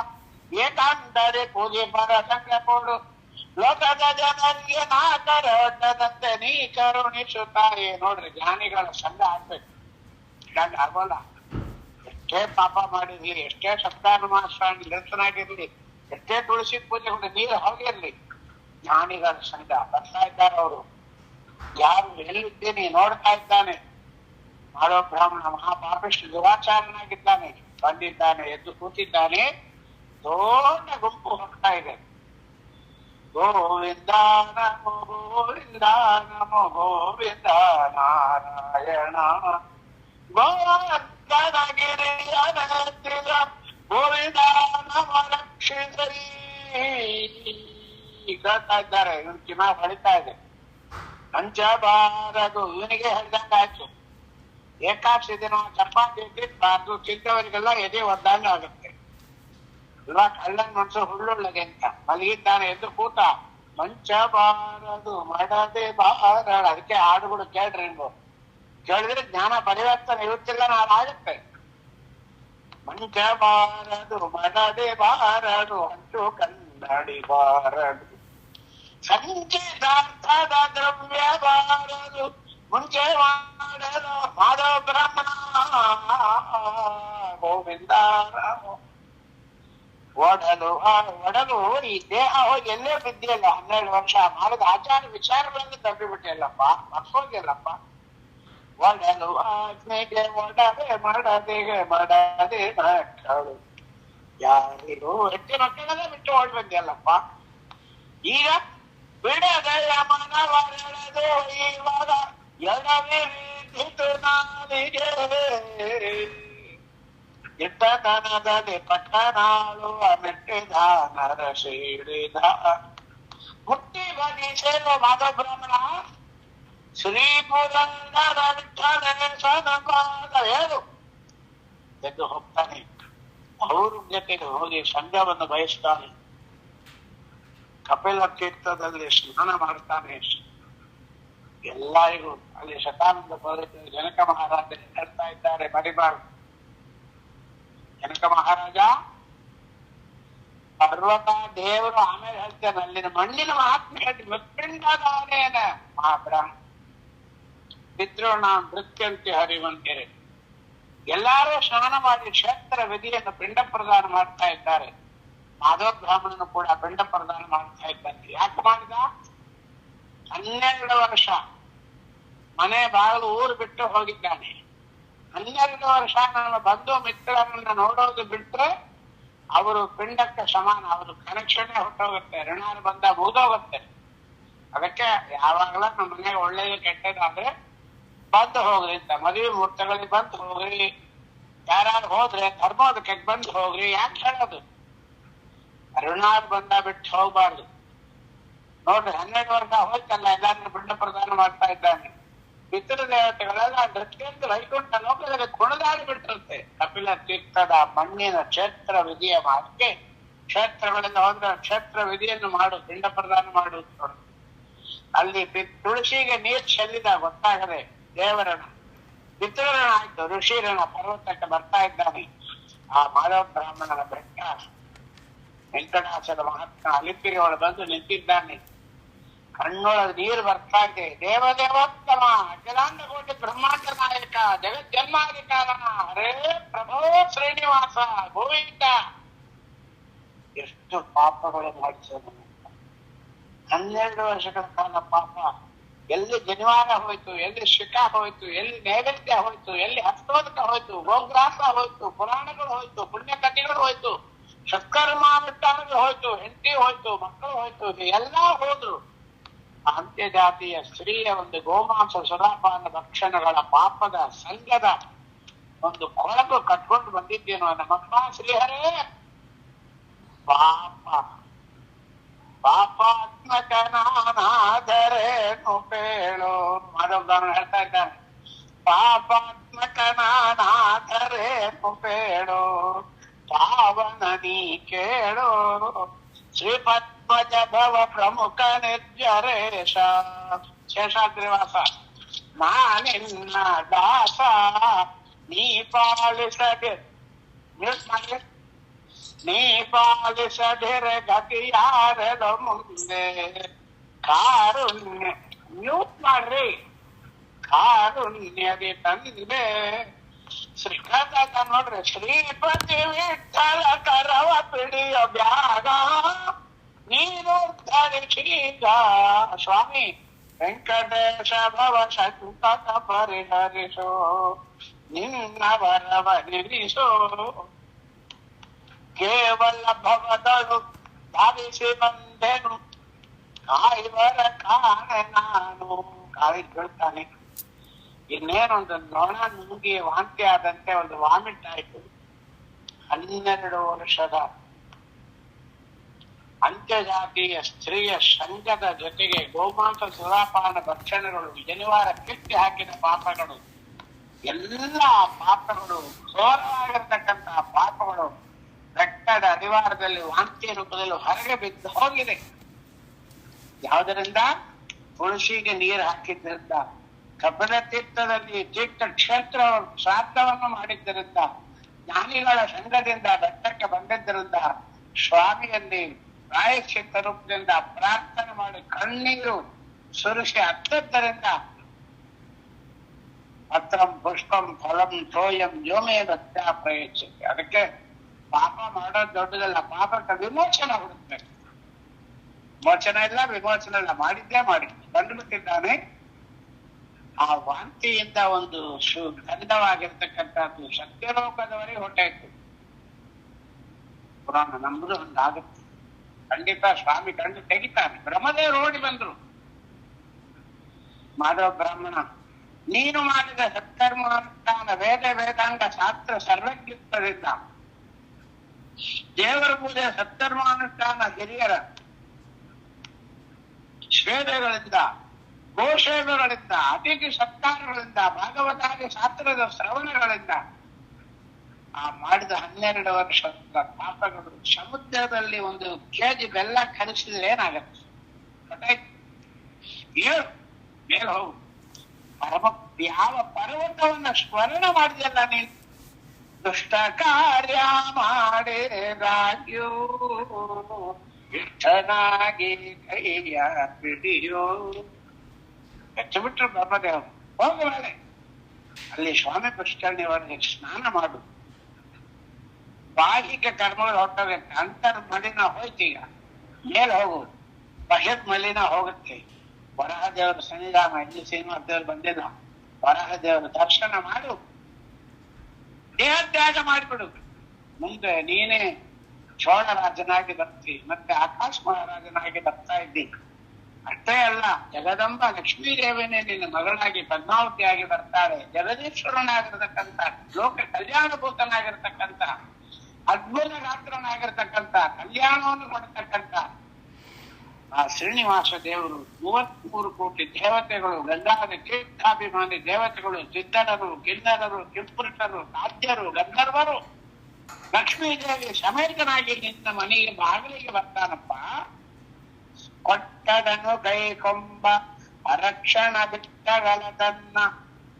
Speaker 1: ಏಕಾಂತರೆ ಪೂಜೆ ಪರ ಸಂಘ ಕೊಡು. ಲೋಕದ ಜನರಿಗೆ ನಾ ಕರೋಟದಂತೆ ನೀ ಕರುಣಿಸುತ್ತಾರೆ. ನೋಡ್ರಿ, ಜ್ಞಾನಿಗಳ ಸಂಘ ಆಗ್ಬೇಕು. ಇದಂಗ ಆಗೋಲ್ಲ. ಎಷ್ಟೇ ಪಾಪ ಮಾಡಿರ್ಲಿ, ಎಷ್ಟೇ ಸಪ್ತಾನುಮಾಸ ನಿರತನಾಗಿರ್ಲಿ, ಎಷ್ಟೇ ತುಳಸಿ ಪೂಜೆ ಕೂಡ ನೀರು ಹೋಗಿರ್ಲಿ, ಜ್ಞಾನಿಗಳ ಸಂಘ ಬರ್ತಾ ಇದ್ದಾರೆ ಅವರು. ಯಾರು ಎಲ್ಲಿದ್ದೇನೆ ನೋಡ್ತಾ ಇದ್ದಾನೆ, ಮಾಡೋ ಬ್ರಾಹ್ಮಣ ಮಹಾಪಾಪಿಷ್ಟು ದುರಾಚಾರನಾಗಿದ್ದಾನೆ, ಬಂದಿದ್ದಾನೆ, ಎದ್ದು ಕೂತಿದ್ದಾನೆ, ದೊಡ್ಡ ಗುಂಪು ಹೋಗ್ತಾ ಇದೆ. ಗೋವಿಂದ ನಮೋ ಗೋವಿಂದ ನಮೋ ಗೋವಿಂದ ನಾರಾಯಣ ಗೋವರ್ಧನಗಿರಿಯ ಗೋವಿಂದ ನಮ ರಕ್ಷಿಸರಿ ಹೇಳ್ತಾ ಇದ್ದಾರೆ. ಇವನು ಕಿಮಾ ಹೊಳಿತಾ ಇದೆ. ಪಂಚಬಾರದು ಇವನಿಗೆ ಹೇಳ್ದಂಗಾಯ್ತು. ಏಕಾದಶಿ ದಿನ ಚಪಾತಿ ತಿನ್ನಬಾರ್ದು, ತಿಂದವರಿಗೆಲ್ಲ ಎದೆ ಒದ್ದಂಗ ಆಗುತ್ತೆ. ಇವಾಗ ಕಳ್ಳನ್ ಮನ್ಸು ಹುಳ್ಳುಳ್ಳಗೆ ಅಂತ ಮಲಗಿದ್ದಾನೆ, ಎದ್ದು ಕೂತ. ಮಂಚಬಾರದು ಮಾಡದೆ ಬಾರ, ಅದಕ್ಕೆ ಹಾಡುಗಳು ಕೇಳ್ರಿ ನೀವು. ಕೇಳಿದ್ರೆ ಜ್ಞಾನ ಪರಿವರ್ತನೆ ಇರುತ್ತಿಲ್ಲ, ನಾಳೆ ಆಗುತ್ತೆ. ಮಂಚಬಾರದು ಮಾಡದೆ ಬಾರದು, ಅಂಟು ಕನ್ನಡಿ ಬಾರದು, ಸಂಚಿತಾರ್ಥದ ದ್ರವ್ಯ ಬಾರದು, ಮುಂಚೆ ಮಾಡಲು ಮಾಡೋ ಬ್ರಹ್ಮಣ ಗೋವಿಂದ ರಾಮ. ಒಡಲು ಈ ದೇಹ ಹೋಗಿ ಎಲ್ಲೇ ಬಿದ್ದಿಲ್ಲ. 12 ವರ್ಷ ಮಾಡಿದ ಆಚಾರ ವಿಚಾರಗಳನ್ನು ತಪ್ಪಿಬಿಟ್ಟಿಲ್ಲಪ್ಪ, ಮರ್ಸೋಗಿಲ್ಲಪ್ಪ. ಒಡಲು ಆಜ್ಞೆಗೆ ಒಡವೆ ಮಾಡದೆ ಮಕ್ಕಳು ಯಾರಿಗೂ ಹೆಚ್ಚು ಮಕ್ಕಳನ್ನೇ ಬಿಟ್ಟು ಓಡ್ ಬಂದಿಲ್ಲಪ್ಪ. ಈಗ ಬಿಡದೆಯ ಮನವರೆಳೆದು ಇವಾಗ ಎಡವೇ ಬಿದ್ದು ನಾಲಿಗೆ ಇಟ್ಟತನದಲ್ಲಿ ಪಟ್ಟನಾಳುವ ಮೆಟ್ಟಿದ ನರಶೀಳಿದ ಮುಟ್ಟಿ ಬದಿ ಸೇರುವ ಮಾಧಬ್ರಹ್ಮಣ ಶ್ರೀ ಪುರಂದರ ವಿಠಲೇಶನ ಪಾದ ಹೇಳು ಎಂದು ಹೋಗ್ತಾನೆ. ಅವ್ರ ಜೊತೆಗೆ ಹೋಗಿ ಸಂಘವನ್ನು ಬಯಸ್ತಾನೆ. ಕಪಿಲ ತೀರ್ಥದಲ್ಲಿ ಸ್ನಾನ ಮಾಡ್ತಾನೆ. ಎಲ್ಲರಿಗೂ ಅಲ್ಲಿ ಶತಾನಂದ ಬರುತ್ತೆ. ಜನಕ ಮಹಾರಾಜ ಹೇಳ್ತಾ ಇದ್ದಾರೆ, ಮರಿಬಾರ್ದು. ಜನಕ ಮಹಾರಾಜ ಪರ್ವತ ದೇವರು ಆಮೇಲೆ ಹೇಳ್ತಾನೆ, ಅಲ್ಲಿನ ಮಣ್ಣಿನ ಮಹಾತ್ಮೆ ಹೇಳಿ ಮೃತ್ಪಿಂಡದಾನೇನ ಮಹಾಬ್ರಾಹ್ಮಣ ಪಿತೃಣ ನೃತ್ಯಂತೆ ಹರಿವಂತಿರೆ. ಎಲ್ಲಾರು ಸ್ನಾನ ಮಾಡಿ ಕ್ಷೇತ್ರ ವಿಧಿಯನ್ನು ಪಿಂಡ ಪ್ರದಾನ ಮಾಡ್ತಾ ಇದ್ದಾರೆ. ಮಾಧವ ಬ್ರಾಹ್ಮಣನು ಕೂಡ ಪಿಂಡ ಪ್ರದಾನ ಮಾಡ್ತಾ ಇದ್ದಾನೆ. ಯಾಕೆ ಮಾಡಿದ? 12 ವರ್ಷ ಮನೆ ಬಾಗಿಲು ಊರು ಬಿಟ್ಟು ಹೋಗಿದ್ದಾನೆ. 12 ವರ್ಷ ನಮ್ಮ ಬಂಧು ಮಿತ್ರರನ್ನ ನೋಡೋದು ಬಿಟ್ರೆ ಅವರು ಪಿಂಡಕ್ಕೆ ಸಮಾನ. ಅವರು ಕನೆಕ್ಷನ್ ಹೊಟ್ಟೋಗುತ್ತೆ, ಋಣಾರು ಬಂದ ಮುಗಿದೋಗುತ್ತೆ. ಅದಕ್ಕೆ ಯಾವಾಗಲ ನಮ್ಮ ಮನೆಗೆ ಒಳ್ಳೇದು ಕೆಟ್ಟದಾದ್ರೆ ಬಂದು ಹೋಗ್ರಿ ಅಂತ, ಮದುವೆ ಮುಹೂರ್ತಗಳಿಗೆ ಬಂದು ಹೋಗ್ರಿ, ಯಾರು ಹೋದ್ರೆ ಧರ್ಮೋದಕ್ಕೆ ಬಂದು ಹೋಗ್ರಿ ಯಾಕೆ ಹೇಳೋದು? ಋಣಾರು ಬಂದ ಬಿಟ್ಟು ಹೋಗ್ಬಾರ್ದು. ನೋಡ್ರಿ 12 ವರ್ಷ ಹೋಯ್ತಲ್ಲ, ಎಲ್ಲಾರನ್ನ ಪಿಂಡ ಪ್ರದಾನ ಮಾಡ್ತಾ ಇದ್ದಾನೆ. ಪಿತೃದೇವತೆಗಳೆಲ್ಲ ನೃತ್ಯಂತ ವೈಕುಂಠ ಲೋಕದಲ್ಲಿ ಕುಣಿದಾಡಿ ಬಿಟ್ಟಿರುತ್ತೆ. ಕಪಿಲ ತೀರ್ಥದ ಮಣ್ಣಿನ ಕ್ಷೇತ್ರ ವಿಧಿಯ ಮಾತಿಗೆ ಕ್ಷೇತ್ರಗಳಿಂದ ಹೋದ್ರೆ ಕ್ಷೇತ್ರ ವಿಧಿಯನ್ನು ಮಾಡು, ಪಿಂಡ ಪ್ರದಾನ ಮಾಡುವುದು. ಅಲ್ಲಿ ತುಳಸಿಗೆ ನೀರು ಚೆಲ್ಲಿದ ಗೊತ್ತಾಗದೆ ದೇವರನ್ನ ಪಿತೃರಣ ಆಯ್ತು. ಋಷಿರಣ ಪರ್ವತಕ್ಕೆ ಬರ್ತಾ ಇದ್ದಾನೆ. ಆ ಮಾಧವ ಬ್ರಾಹ್ಮಣನ ಬೆಟ್ಟ ವೆಂಕಟಾಚಲ ಮಹಾತ್ಮ ಅಲಿಪಿರಿ ಒಳ ಬಂದು ನಿಂತಿದ್ದಾನೆ. ಕಣ್ಣೊಳಗೆ ನೀರು ಬರ್ತಾ ಇದೆ. ದೇವದೇವೋತ್ತಮ ಅಖಿಲಾಂಡ ಕೋಟಿ ಬ್ರಹ್ಮಾಂಡ ನಾಯಕ ಜಗಜ್ಜನ್ಮಾದಿ ಕಾರಣ ಹರೇ ಪ್ರಭೋ ಶ್ರೀನಿವಾಸ ಗೋವಿಂದ. ಎಷ್ಟು ಪಾಪಗಳು ಮಾಡಿಸೋದು. 12 ವರ್ಷಗಳ ಕಾಲ ಪಾಪ. ಎಲ್ಲಿ ಜನಿವಾರ ಹೋಯ್ತು, ಎಲ್ಲಿ ಶಿಖ ಹೋಯ್ತು, ಎಲ್ಲಿ ನೈವೇದ್ಯ ಹೋಯ್ತು, ಎಲ್ಲಿ ಹಸ್ತೋದಕ ಹೋಯ್ತು, ಗೋಗ್ರಾಸ ಹೋಯ್ತು, ಪುರಾಣಗಳು ಹೋಯ್ತು, ಪುಣ್ಯ ಕಥೆಗಳು ಹೋಯ್ತು, ಸತ್ಕರ್ಮಾನುಷ್ಠಾನಗಳು ಹೋಯ್ತು, ಹೆಂಡತಿ ಹೋಯ್ತು, ಮಕ್ಕಳು ಹೋಯ್ತು, ಎಲ್ಲ ಹೋದ್ರು. ಅಂತ್ಯ ಜಾತಿಯ ಸ್ತ್ರೀಯ ಒಂದು ಗೋಮಾಂಸ ಸುರಾಪಾನ ಭಕ್ಷಣಗಳ ಪಾಪದ ಸಂಘದ ಒಂದು ಕೊಳಕು ಕಟ್ಕೊಂಡು ಬಂದಿದ್ದೇನೋ ನಮ್ಮಪ್ಪ ಶ್ರೀಹರೇ. ಪಾಪ ಪಾಪಾತ್ಮಕನಾದರೇನು ಪೇಳೋ. ಮಾಧವದಾನ ಹೇಳ್ತಾ ಇದ್ದಾನೆ, ಪಾಪಾತ್ಮಕನಾದರೇನು ಪೇಳೋ ಪಾವನ ನೀ ಕೇಳೋ ಶ್ರೀಪದ್ಮಜ ಭವ ಪ್ರಮುಖ ನಿರ್ಜರೇಶ. ಶೇಷಾದ್ರಿವಾಸ ನಾನಿನ್ನ ದಾಸ ನೀ ಪಾಲಿಸದೆ ನೀ ಪಾಲಿಸದಿರೆ ಗತಿಯಾರಲು ಮುಂದೆ ಕಾರುಣ್ಯ ಮ್ಯೂಟ್ ಮಾಡ್ರಿ ಕಾರುಣ್ಯದಿ ತಂದೆ. ಶ್ರೀಕೃಷ್ಣ ನೋಡ್ರಿ, ಶ್ರೀಪತಿ ವಿಠಲ ಕರವ ಪಿಡಿಯ ಬ್ಯಾಗ ಸ್ವಾಮಿ ವೆಂಕಟೇಶ ಭವ ಸಂಕಟ ಪರಿಹರಿಸೋ ನಿನ್ನ ವರವ ನಿಲ್ಲಿಸೋ ಕೇವಲ ಭವದಳು ಧಾವಿಸಿ ಬಂದೆನು ಕಾಯುವರ ಕಾಣೆ ನಾನು ಕಾವಿ ಕೇಳ್ತಾನೆ. ಇನ್ನೇನೊಂದು ನೊಣ ನುಂಗಿ ವಾಂತಿ ಆದಂತೆ ಒಂದು ವಾಮಿಟ್ ಆಯ್ತು. 12 ವರ್ಷದ ಅಂತ್ಯಜಾತಿಯ ಸ್ತ್ರೀಯ ಸಂಘದ ಜೊತೆಗೆ ಗೋಮಾಂಸ ಸುರಾಪಾನ ಭಕ್ಷಣಗಳು, ಜನಿವಾರ ಕಿತ್ತಿ ಹಾಕಿದ ಪಾಪಗಳು, ಎಲ್ಲ ಪಾಪಗಳು, ಘೋರವಾಗಿರ್ತಕ್ಕಂತಹ ಪಾಪಗಳು ಬೆಟ್ಟದ ಅನಿವಾರದಲ್ಲಿ ವಾಂತಿ ರೂಪದಲ್ಲಿ ಹೊರಗೆ ಬಿದ್ದು ಹೋಗಿದೆ. ಯಾವುದರಿಂದ? ತುಳಸಿಗೆ ನೀರು ಹಾಕಿದ್ದರಿಂದ, ಕಬ್ಬನ ತೀರ್ಥದಲ್ಲಿ ತೀರ್ಥ ಕ್ಷೇತ್ರ ಶ್ರಾದ್ದವನ್ನು ಮಾಡಿದ್ದರಿಂದ, ಜ್ಞಾನಿಗಳ ಸಂಘದಿಂದ ಬೆಟ್ಟಕ್ಕೆ ಬಂದಿದ್ದರಿಂದ, ಸ್ವಾಮಿಯಲ್ಲಿ ಪ್ರಾಯಶ್ಚಿತ್ತ ರೂಪದಿಂದ ಪ್ರಾರ್ಥನೆ ಮಾಡಿ ಕಣ್ಣೀರು ಸುರಿಸಿ ಹತ್ತದ್ದರಿಂದ ಪತ್ರಂ ಪುಷ್ಪಂ ಫಲಂ ತೋಯಂ ವ್ಯೋಮೇನ ಪ್ರಯಚ್ಛತೆ. ಅದಕ್ಕೆ ಪಾಪ ಮಾಡೋದು ದೊಡ್ಡದಲ್ಲ, ಪಾಪಕ್ಕೆ ವಿಮೋಚನೆ ಹುಡುಕ್ಬೇಕು. ಮೋಚನ ಇಲ್ಲ, ವಿಮೋಚನೆ ಇಲ್ಲ, ಮಾಡಿದ್ದೇ ಮಾಡಿ ಬಂದ್ಬಿಟ್ಟಿದ್ದಾನೆ. ಆ ವಾಂತಿಯಿಂದ ಒಂದು ಗಂಧವಾಗಿರ್ತಕ್ಕಂಥದ್ದು ಸತ್ಯಲೋಕದವರೆಗೆ ಹೊಟ್ಟಾಯ್ತು. ಪುರಾಣ ನಮ್ದು ಒಂದಾಗುತ್ತೆ ಖಂಡಿತ. ಸ್ವಾಮಿ ಕಂಡು ತೆಗಿತಾನೆ. ಬ್ರಹ್ಮದೇವರು ಓಡಿ ಬಂದ್ರು. ಮಾಧವ ಬ್ರಾಹ್ಮಣ, ನೀನು ಮಾಡಿದ ಸತ್ಕರ್ಮಾನುಷ್ಠಾನ ವೇದ ವೇದಾಂಗ ಶಾಸ್ತ್ರ ಸರ್ವಜ್ಞತ್ವದಿಂದ, ದೇವರ ಪೂಜೆ ಸತ್ಕರ್ಮಾನುಷ್ಠಾನ ಹಿರಿಯರ ಶ್ವೇದಗಳಿಂದ, ಗೋಷೇದಗಳಿಂದ, ಅತಿಥಿ ಸತ್ಕಾರಗಳಿಂದ, ಭಾಗವತಾದಿ ಶಾಸ್ತ್ರದ ಶ್ರವಣಗಳಿಂದ ಆ ಮಾಡಿದ 12 ವರ್ಷದ ಪಾಪಗಳು ಸಮುದ್ರದಲ್ಲಿ 1 ಕೆಜಿ ಬೆಲ್ಲ ಕಲಿಸಿದ್ರೆ ಏನಾಗತ್ತೆ? ಏಳು ಮೇಲೆ ಹೋಗು. ಯಾವ ಪರ್ವತವನ್ನ ಸ್ಮರಣ ಮಾಡಿದೆಲ್ಲ ನೀನು. ದುಷ್ಟ ಕಾರ್ಯ ಮಾಡೇರಾಗ್ಯೋ ಇಷ್ಟನಾಗಿ ಕೈಯ ಬಿಡಿಯೋ. ಹೆಚ್ಚು ಬಿಟ್ರು ಬ್ರಹ್ಮದೇವರು, ಹೋಗು ಮೇಲೆ ಅಲ್ಲಿ ಸ್ವಾಮಿ ಪುಷ್ಕರಣಿಯವರಿಗೆ ಸ್ನಾನ ಮಾಡು. ಬಾಹಿಕ ಕರ್ಮಗಳು ಹೊಟ್ಟೋಗುತ್ತೆ. ಅಂತರ್ ಮಲಿನ ಹೋಯ್ತು. ಈಗ ಮೇಲೆ ಹೋಗು, ಬಹಿರ್ ಮಲಿನ ಹೋಗುತ್ತೆ. ವರಾಹ ದೇವರ ಸನ್ನಿಧಾನ, ಇಲ್ಲಿ ಶ್ರೀನಿವಾಸ ದೇವರು ಬಂದಿಲ್ಲ. ವರಾಹ ದೇವರ ದರ್ಶನ ಮಾಡು, ದೇಹತ್ಯಾಗ ಮಾಡಿಬಿಡು. ಮುಂದೆ ನೀನೇ ಚೋಳ ರಾಜನಾಗಿ ಬರ್ತಿ, ಮತ್ತೆ ಆಕಾಶ ಮಹಾರಾಜನಾಗಿ ಬರ್ತಾ ಇದ್ದಿ. ಅಷ್ಟೇ ಅಲ್ಲ, ಜಗದಂಬ ಲಕ್ಷ್ಮೀ ದೇವಿನೇ ನಿನ್ನ ಮಗಳಾಗಿ ಪದ್ಮಾವತಿಯಾಗಿ ಬರ್ತಾಳೆ. ಜಗದೀಶ್ವರನಾಗಿರ್ತಕ್ಕಂಥ, ಲೋಕ ಕಲ್ಯಾಣಭೂತನಾಗಿರ್ತಕ್ಕಂಥ, ಅದ್ಭುತ ಗಾತ್ರನಾಗಿರ್ತಕ್ಕಂಥ, ಕಲ್ಯಾಣವನ್ನು ಕೊಡ್ತಕ್ಕಂಥ ಆ ಶ್ರೀನಿವಾಸ ದೇವರು 33 ಕೋಟಿ ದೇವತೆಗಳು, ಗಂಗಾದ ತೀರ್ಥಾಭಿಮಾನಿ ದೇವತೆಗಳು, ಸಿದ್ಧರು, ಕಿನ್ನರರು, ಕಿಂಪುರುಷರು, ರಾಜ್ಯರು, ಗಂಧರ್ವರು, ಲಕ್ಷ್ಮೀದೇವಿ ಸಮೇತನಾಗಿ ನಿನ್ನ ಮನೆಗೆ ಬಾಗಿಲಿಗೆ ಬರ್ತಾನಪ್ಪ. ಕೊಟ್ಟದನು ಕೈಕೊಂಬ ಅರಕ್ಷಣ ಬಿಟ್ಟಗಲದನ್ನ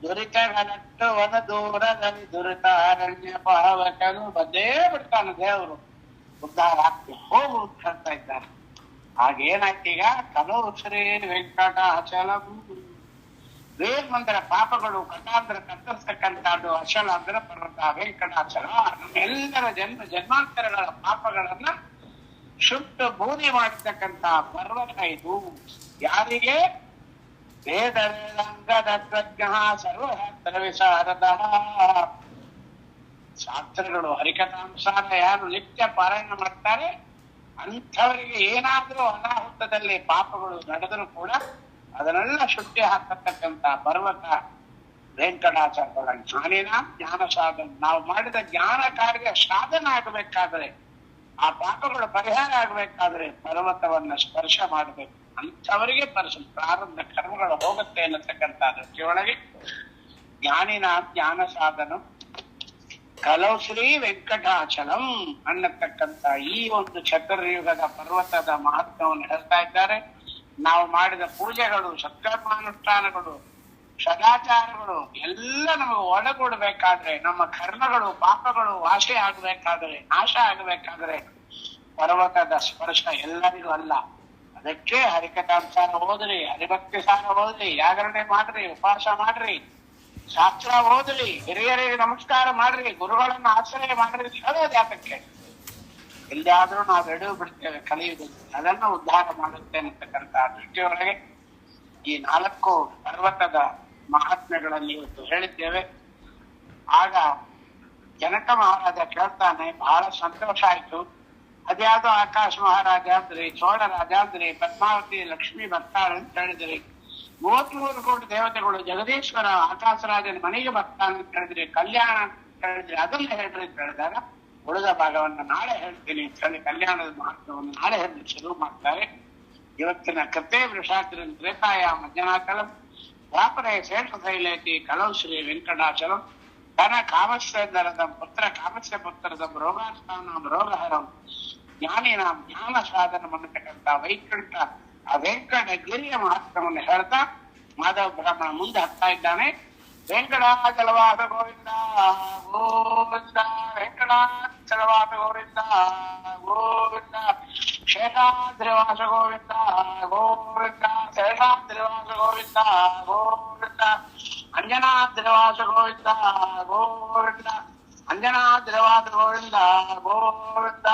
Speaker 1: ದುರಿತಗಲಟ್ಟುವನ ದೂರದಲ್ಲಿ ದುರಿತಾರಣ್ಯ ಪಾವಕನು ಬಂದೇ ಬಿಡ್ತಾನೆ. ದೇವರು ಉದ್ಧಾರ ಆಗ್ತಿ ಹೋಗು ಅಂತ ಇದ್ದಾರೆ. ಹಾಗೇನಾಯ್ತೀಗ? ಕಲೋ ಶ್ರೀ ವೆಂಕಟಾಚಲಂ. ವೇದಮಂತ್ರ ಪಾಪಗಳು ಕಟಾಂತರ ಕತ್ತರಿಸ್ತಕ್ಕಂಥದ್ದು ಅಚಲ ಅಂದ್ರೆ ಪರ್ವತ ವೆಂಕಟಾಚಲ. ನಮ್ಮೆಲ್ಲರ ಜನ್ಮಾಂತರಗಳ ಪಾಪಗಳನ್ನ ಶುದ್ಧ ಬೂದಿ ಮಾಡಿರ್ತಕ್ಕಂಥ ಪರ್ವತ ಇದು. ಯಾರಿಗೆ? ವೇದ ವೇದಾಂಗದ ಪ್ರಜ್ಞ ಸರ್ವಶಾಸ್ತ್ರ ವಿಶಾರದ. ಶಾಸ್ತ್ರಗಳು ಹರಿಕಥಾನುಸಾರ ಯಾರು ನಿತ್ಯ ಪಾರಾಯಣ ಮಾಡ್ತಾರೆ ಅಂಥವರಿಗೆ ಏನಾದ್ರೂ ಅನಾಹುತದಲ್ಲಿ ಪಾಪಗಳು ನಡೆದರೂ ಕೂಡ ಅದನ್ನೆಲ್ಲ ಶುದ್ಧಿ ಹಾಕತಕ್ಕಂಥ ಪರ್ವತ ವೆಂಕಟಾಚಲ. ಜ್ಞಾನಿನ ಜ್ಞಾನ ಸಾಧನ. ನಾವು ಮಾಡಿದ ಜ್ಞಾನ ಕಾರ್ಯ ಸಾಧನ ಆಗಬೇಕಾದ್ರೆ, ಆ ಪಾಪಗಳು ಪರಿಹಾರ ಆಗಬೇಕಾದ್ರೆ ಪರ್ವತವನ್ನ ಸ್ಪರ್ಶ ಮಾಡಬೇಕು. ಅಂಥವರಿಗೆ ಪ್ರಾರಂಭ ಕರ್ಮಗಳು ಹೋಗುತ್ತೆ ಅನ್ನತಕ್ಕಂಥ ದೃಷ್ಟಿಯೊಳಗೆ ಜ್ಞಾನಿನ ಜ್ಞಾನ ಸಾಧನ ಕಲೌ ಶ್ರೀ ವೆಂಕಟಾಚಲಂ ಅನ್ನತಕ್ಕಂಥ ಈ ಒಂದು ಚತುರ್ಯುಗದ ಪರ್ವತದ ಮಹತ್ವವನ್ನು ಹೇಳ್ತಾ ಇದ್ದಾರೆ. ನಾವು ಮಾಡಿದ ಪೂಜೆಗಳು, ಸತ್ಕರ್ಮಾನುಷ್ಠಾನಗಳು, ಸದಾಚಾರಗಳು ಎಲ್ಲ ನಮಗೆ ಒಳಗೂಡಬೇಕಾದ್ರೆ, ನಮ್ಮ ಕರ್ಮಗಳು ಪಾಪಗಳು ವಾಸಿ ಆಗಬೇಕಾದ್ರೆ, ನಾಶ ಆಗಬೇಕಾದ್ರೆ ಪರ್ವತದ ಸ್ಪರ್ಶ ಎಲ್ಲರಿಗೂ ಅಲ್ಲ. ಅದಕ್ಕೆ ಹರಿಕಥಾಂಸಾರ ಓದ್ರಿ, ಹರಿಭಕ್ತಿ ಸಾರ ಓದ್ರಿ, ಜಾಗರಣೆ ಮಾಡ್ರಿ, ಉಪವಾಸ ಮಾಡ್ರಿ, ಶಾಸ್ತ್ರ ಓದ್ರಿ, ಹಿರಿಯರಿಗೆ ನಮಸ್ಕಾರ ಮಾಡ್ರಿ, ಗುರುಗಳನ್ನ ಆಶ್ರಯ ಮಾಡ್ರಿ. ಹೇಳೋದು ಯಾತಕ್ಕೆ? ಎಲ್ಲಿಯಾದ್ರೂ ನಾವು ಎಡವು ಬಿಡ್ತೇವೆ ಕಲಿಯುವುದನ್ನು, ಅದನ್ನು ಉದ್ಧಾರ ಮಾಡುತ್ತೆ ಅಂತಕ್ಕಂಥ ದೃಷ್ಟಿಯೊಳಗೆ ಈ 4 ಪರ್ವತದ ಮಹಾತ್ಮೆಗಳಲ್ಲಿ ಇವತ್ತು ಹೇಳಿದ್ದೇವೆ. ಆಗ ಜನಕ ಮಹಾರಾಜ ಕೇಳ್ತಾನೆ, ಬಹಳ ಸಂತೋಷ ಆಯ್ತು. ಅದ್ಯಾವುದೋ ಆಕಾಶ ಮಹಾರಾಜ ಅಂದ್ರಿ, ಚೋಳ ರಾಜ ಅಂದ್ರಿ, ಪದ್ಮಾವತಿ ಲಕ್ಷ್ಮಿ ಬರ್ತಾಳೆ ಅಂತ ಹೇಳಿದ್ರಿ, 33 ಕೋಟಿ ದೇವತೆಗಳು, ಜಗದೀಶ್ವರ ಆಕಾಶರಾಜನ ಮನೆಗೆ ಬರ್ತಾನೆ ಅಂತ ಹೇಳಿದ್ರಿ, ಕಲ್ಯಾಣ ಅಂತ ಹೇಳಿದ್ರಿ, ಅದನ್ನ ಹೇಳ್ರಿ ಅಂತ ಹೇಳಿದಾಗ ಉಳಿದ ಭಾಗವನ್ನು ನಾಳೆ ಹೇಳ್ತೀನಿ ಅಂತ ಹೇಳಿ ಕಲ್ಯಾಣದ ಮಹತ್ವವನ್ನು ನಾಳೆ ಹೇಳಿ ಶುರು ಮಾಡ್ತಾರೆ. ಇವತ್ತಿನ ಕಥೆ ವೃಷಾತ್ರ ತ್ರೇತಾಯ ಮಜ್ಜನಾಕಲಂ ದ್ವಾಪರೇ ಶೇಷಶೈಲೇತಿ ಕಲೌ ಶ್ರೀ ವೆಂಕಟಾಚಲಂ ಧನ ಕಾಮಸ್ಯದರದಂ ಪುತ್ರ ಕಾಮಸ್ಯ ಪುತ್ರದಂ ರೋಗಾಸ್ಥಾನಂ ರೋಗಹರಂ ಜ್ಞಾನಿನಾಂ ಜ್ಞಾನ ಸಾಧನ ಅನ್ನತಕ್ಕಂಥ ವೈಕುಂಠ ಆ ವೆಂಕಟಗಿರಿಯ ಮಹತ್ವವನ್ನು ಹೇಳ್ತಾ ಮಾಧವ ಬ್ರಾಹ್ಮಣ ಮುಂದೆ ಹತ್ತಾ ಇದ್ದಾನೆ. ವೆಂಕಟಾಚಲವಾಸ ಗೋವಿಂದ ಗೋವಿಂದ, ವೆಂಕಟಾಚಲವಾಸ ಗೋವಿಂದ ಗೋವಿಂದ, ಶೇಷಾದ್ರಿವಾಸ ಗೋವಿಂದ ಗೋವಿಂದ, ಶೇಷಾದ್ರಿವಾಸ ಗೋವಿಂದ ಗೋವಿಂದ, ಅಂಜನಾದ್ರಿವಾಸ ಗೋವಿಂದ ಗೋವಿಂದ, ಅಂಜನಾದ್ರಿವಾಸ ಗೋವಿಂದ ಗೋವಿಂದ,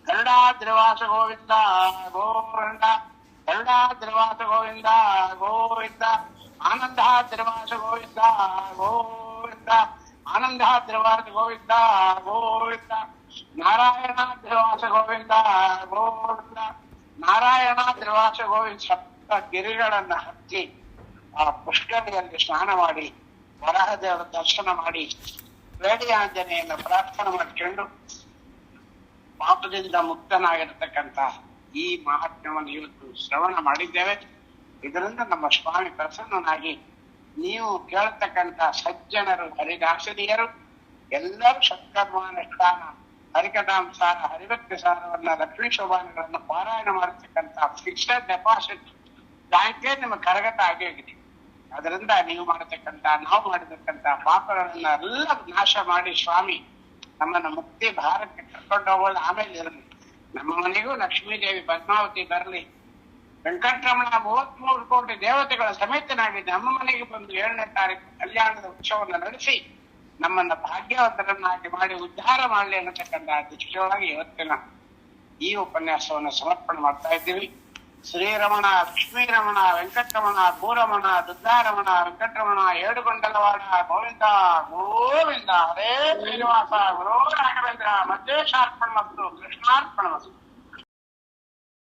Speaker 1: ಗರುಡಾದ್ರಿವಾಸ ಗೋವಿಂದ ಗೋವಿಂದ, ಗರುಡಾದ್ರಿವಾಸ ಗೋವಿಂದ ಗೋವಿಂದ, ಆನಂದಾದ್ರಿವಾಸ ಗೋವಿಂದ ಗೋವಿಂದ, ಆನಂದಾದ್ರಿವಾಸ ಗೋವಿಂದ ಗೋವಿಂದ, ನಾರಾಯಣಾದ್ರಿವಾಸ ಗೋವಿಂದ ಗೋವಿಂದ, ನಾರಾಯಣಾದ್ರಿವಾಸ ಗೋವಿಂದ. 7 ಗಿರಿಗಳನ್ನ ಹತ್ತಿ ಆ ಪುಷ್ಕರಿಯಲ್ಲಿ ಸ್ನಾನ ಮಾಡಿ ವರಹದೇವರ ದರ್ಶನ ಮಾಡಿ ವೇಡಿ ಆಂಜನೇಯನ ಪ್ರಾರ್ಥನೆ ಮಾಡಿಕೊಂಡು ಪಾಪದಿಂದ ಮುಕ್ತನಾಗಿರತಕ್ಕಂಥ ಈ ಮಹಾತ್ಮ್ಯವನ್ನು ಇವತ್ತು ಶ್ರವಣ ಮಾಡಿದ್ದೇವೆ. ಇದರಿಂದ ನಮ್ಮ ಸ್ವಾಮಿ ಪ್ರಸನ್ನನಾಗಿ ನೀವು ಕೇಳತಕ್ಕಂಥ ಸಜ್ಜನರು, ಹರಿದಾಸರಿಯರು ಎಲ್ಲರೂ ಸತ್ಕರ್ಮಾನುಷ್ಠಾನ, ಹರಿಕಥಾಂಸಾರ, ಹರಿಭಕ್ತಿ ಸಾರವನ್ನ, ಲಕ್ಷ್ಮೀ ಶೋಭಾನಗಳನ್ನು ಪಾರಾಯಣ ಮಾಡತಕ್ಕಂಥ ಫಿಕ್ಸ್ಡ್ ಡೆಪಾಸಿಟ್ ಬ್ಯಾಂಕೇ ನಿಮ್ಮ ಕರಗತ ಆಗಿ ಹೋಗಿದೆ. ಅದರಿಂದ ನೀವು ಮಾಡತಕ್ಕಂಥ, ನಾವು ಮಾಡತಕ್ಕಂಥ ಪಾಪಗಳನ್ನ ಎಲ್ಲ ನಾಶ ಮಾಡಿ ಸ್ವಾಮಿ ನಮ್ಮನ್ನ ಮುಕ್ತಿ ಭಾರಕ್ಕೆ ಕರ್ಕೊಂಡು ಹೋಗೋದು ಆಮೇಲೆ ಇರಲಿ. ನಮ್ಮ ಮನೆಗೂ ಲಕ್ಷ್ಮೀದೇವಿ ಪದ್ಮಾವತಿ ಬರಲಿ. ವೆಂಕಟರಮಣ 33 ಕೋಟಿ ದೇವತೆಗಳ ಸಮೇತನಾಗಿ ನಮ್ಮ ಮನೆಗೆ ಬಂದು 7ನೇ ತಾರೀಕು ಕಲ್ಯಾಣದ ಉತ್ಸವವನ್ನು ನಡೆಸಿ ನಮ್ಮನ್ನ ಭಾಗ್ಯವಂತರನ್ನಾಗಿ ಮಾಡಿ ಉದ್ಧಾರ ಮಾಡಲಿ ಅನ್ನತಕ್ಕಂಥ ದೃಷ್ಟಿಯೊಳಗೆ ಇವತ್ತಿನ ಈ ಉಪನ್ಯಾಸವನ್ನು ಸಮರ್ಪಣೆ ಮಾಡ್ತಾ ಇದ್ದೀವಿ. ಶ್ರೀರಮಣ, ಲಕ್ಷ್ಮೀರಮಣ, ವೆಂಕಟರಮಣ, ಭೂರಮಣ, ದುರ್ಗಾರಮಣ, ವೆಂಕಟರಮಣ, ಏಡುಗೊಂಡಲವಾಡ, ಗೋವಿಂದ ಗೋವಿಂದ, ಹರೇ ಶ್ರೀನಿವಾಸ, ಗುರು ರಾಘವೇಂದ್ರ, ಮಧ್ಯೇಶಾರ್ಪಣ ಮತ್ತು ಕೃಷ್ಣಾರ್ಪಣ.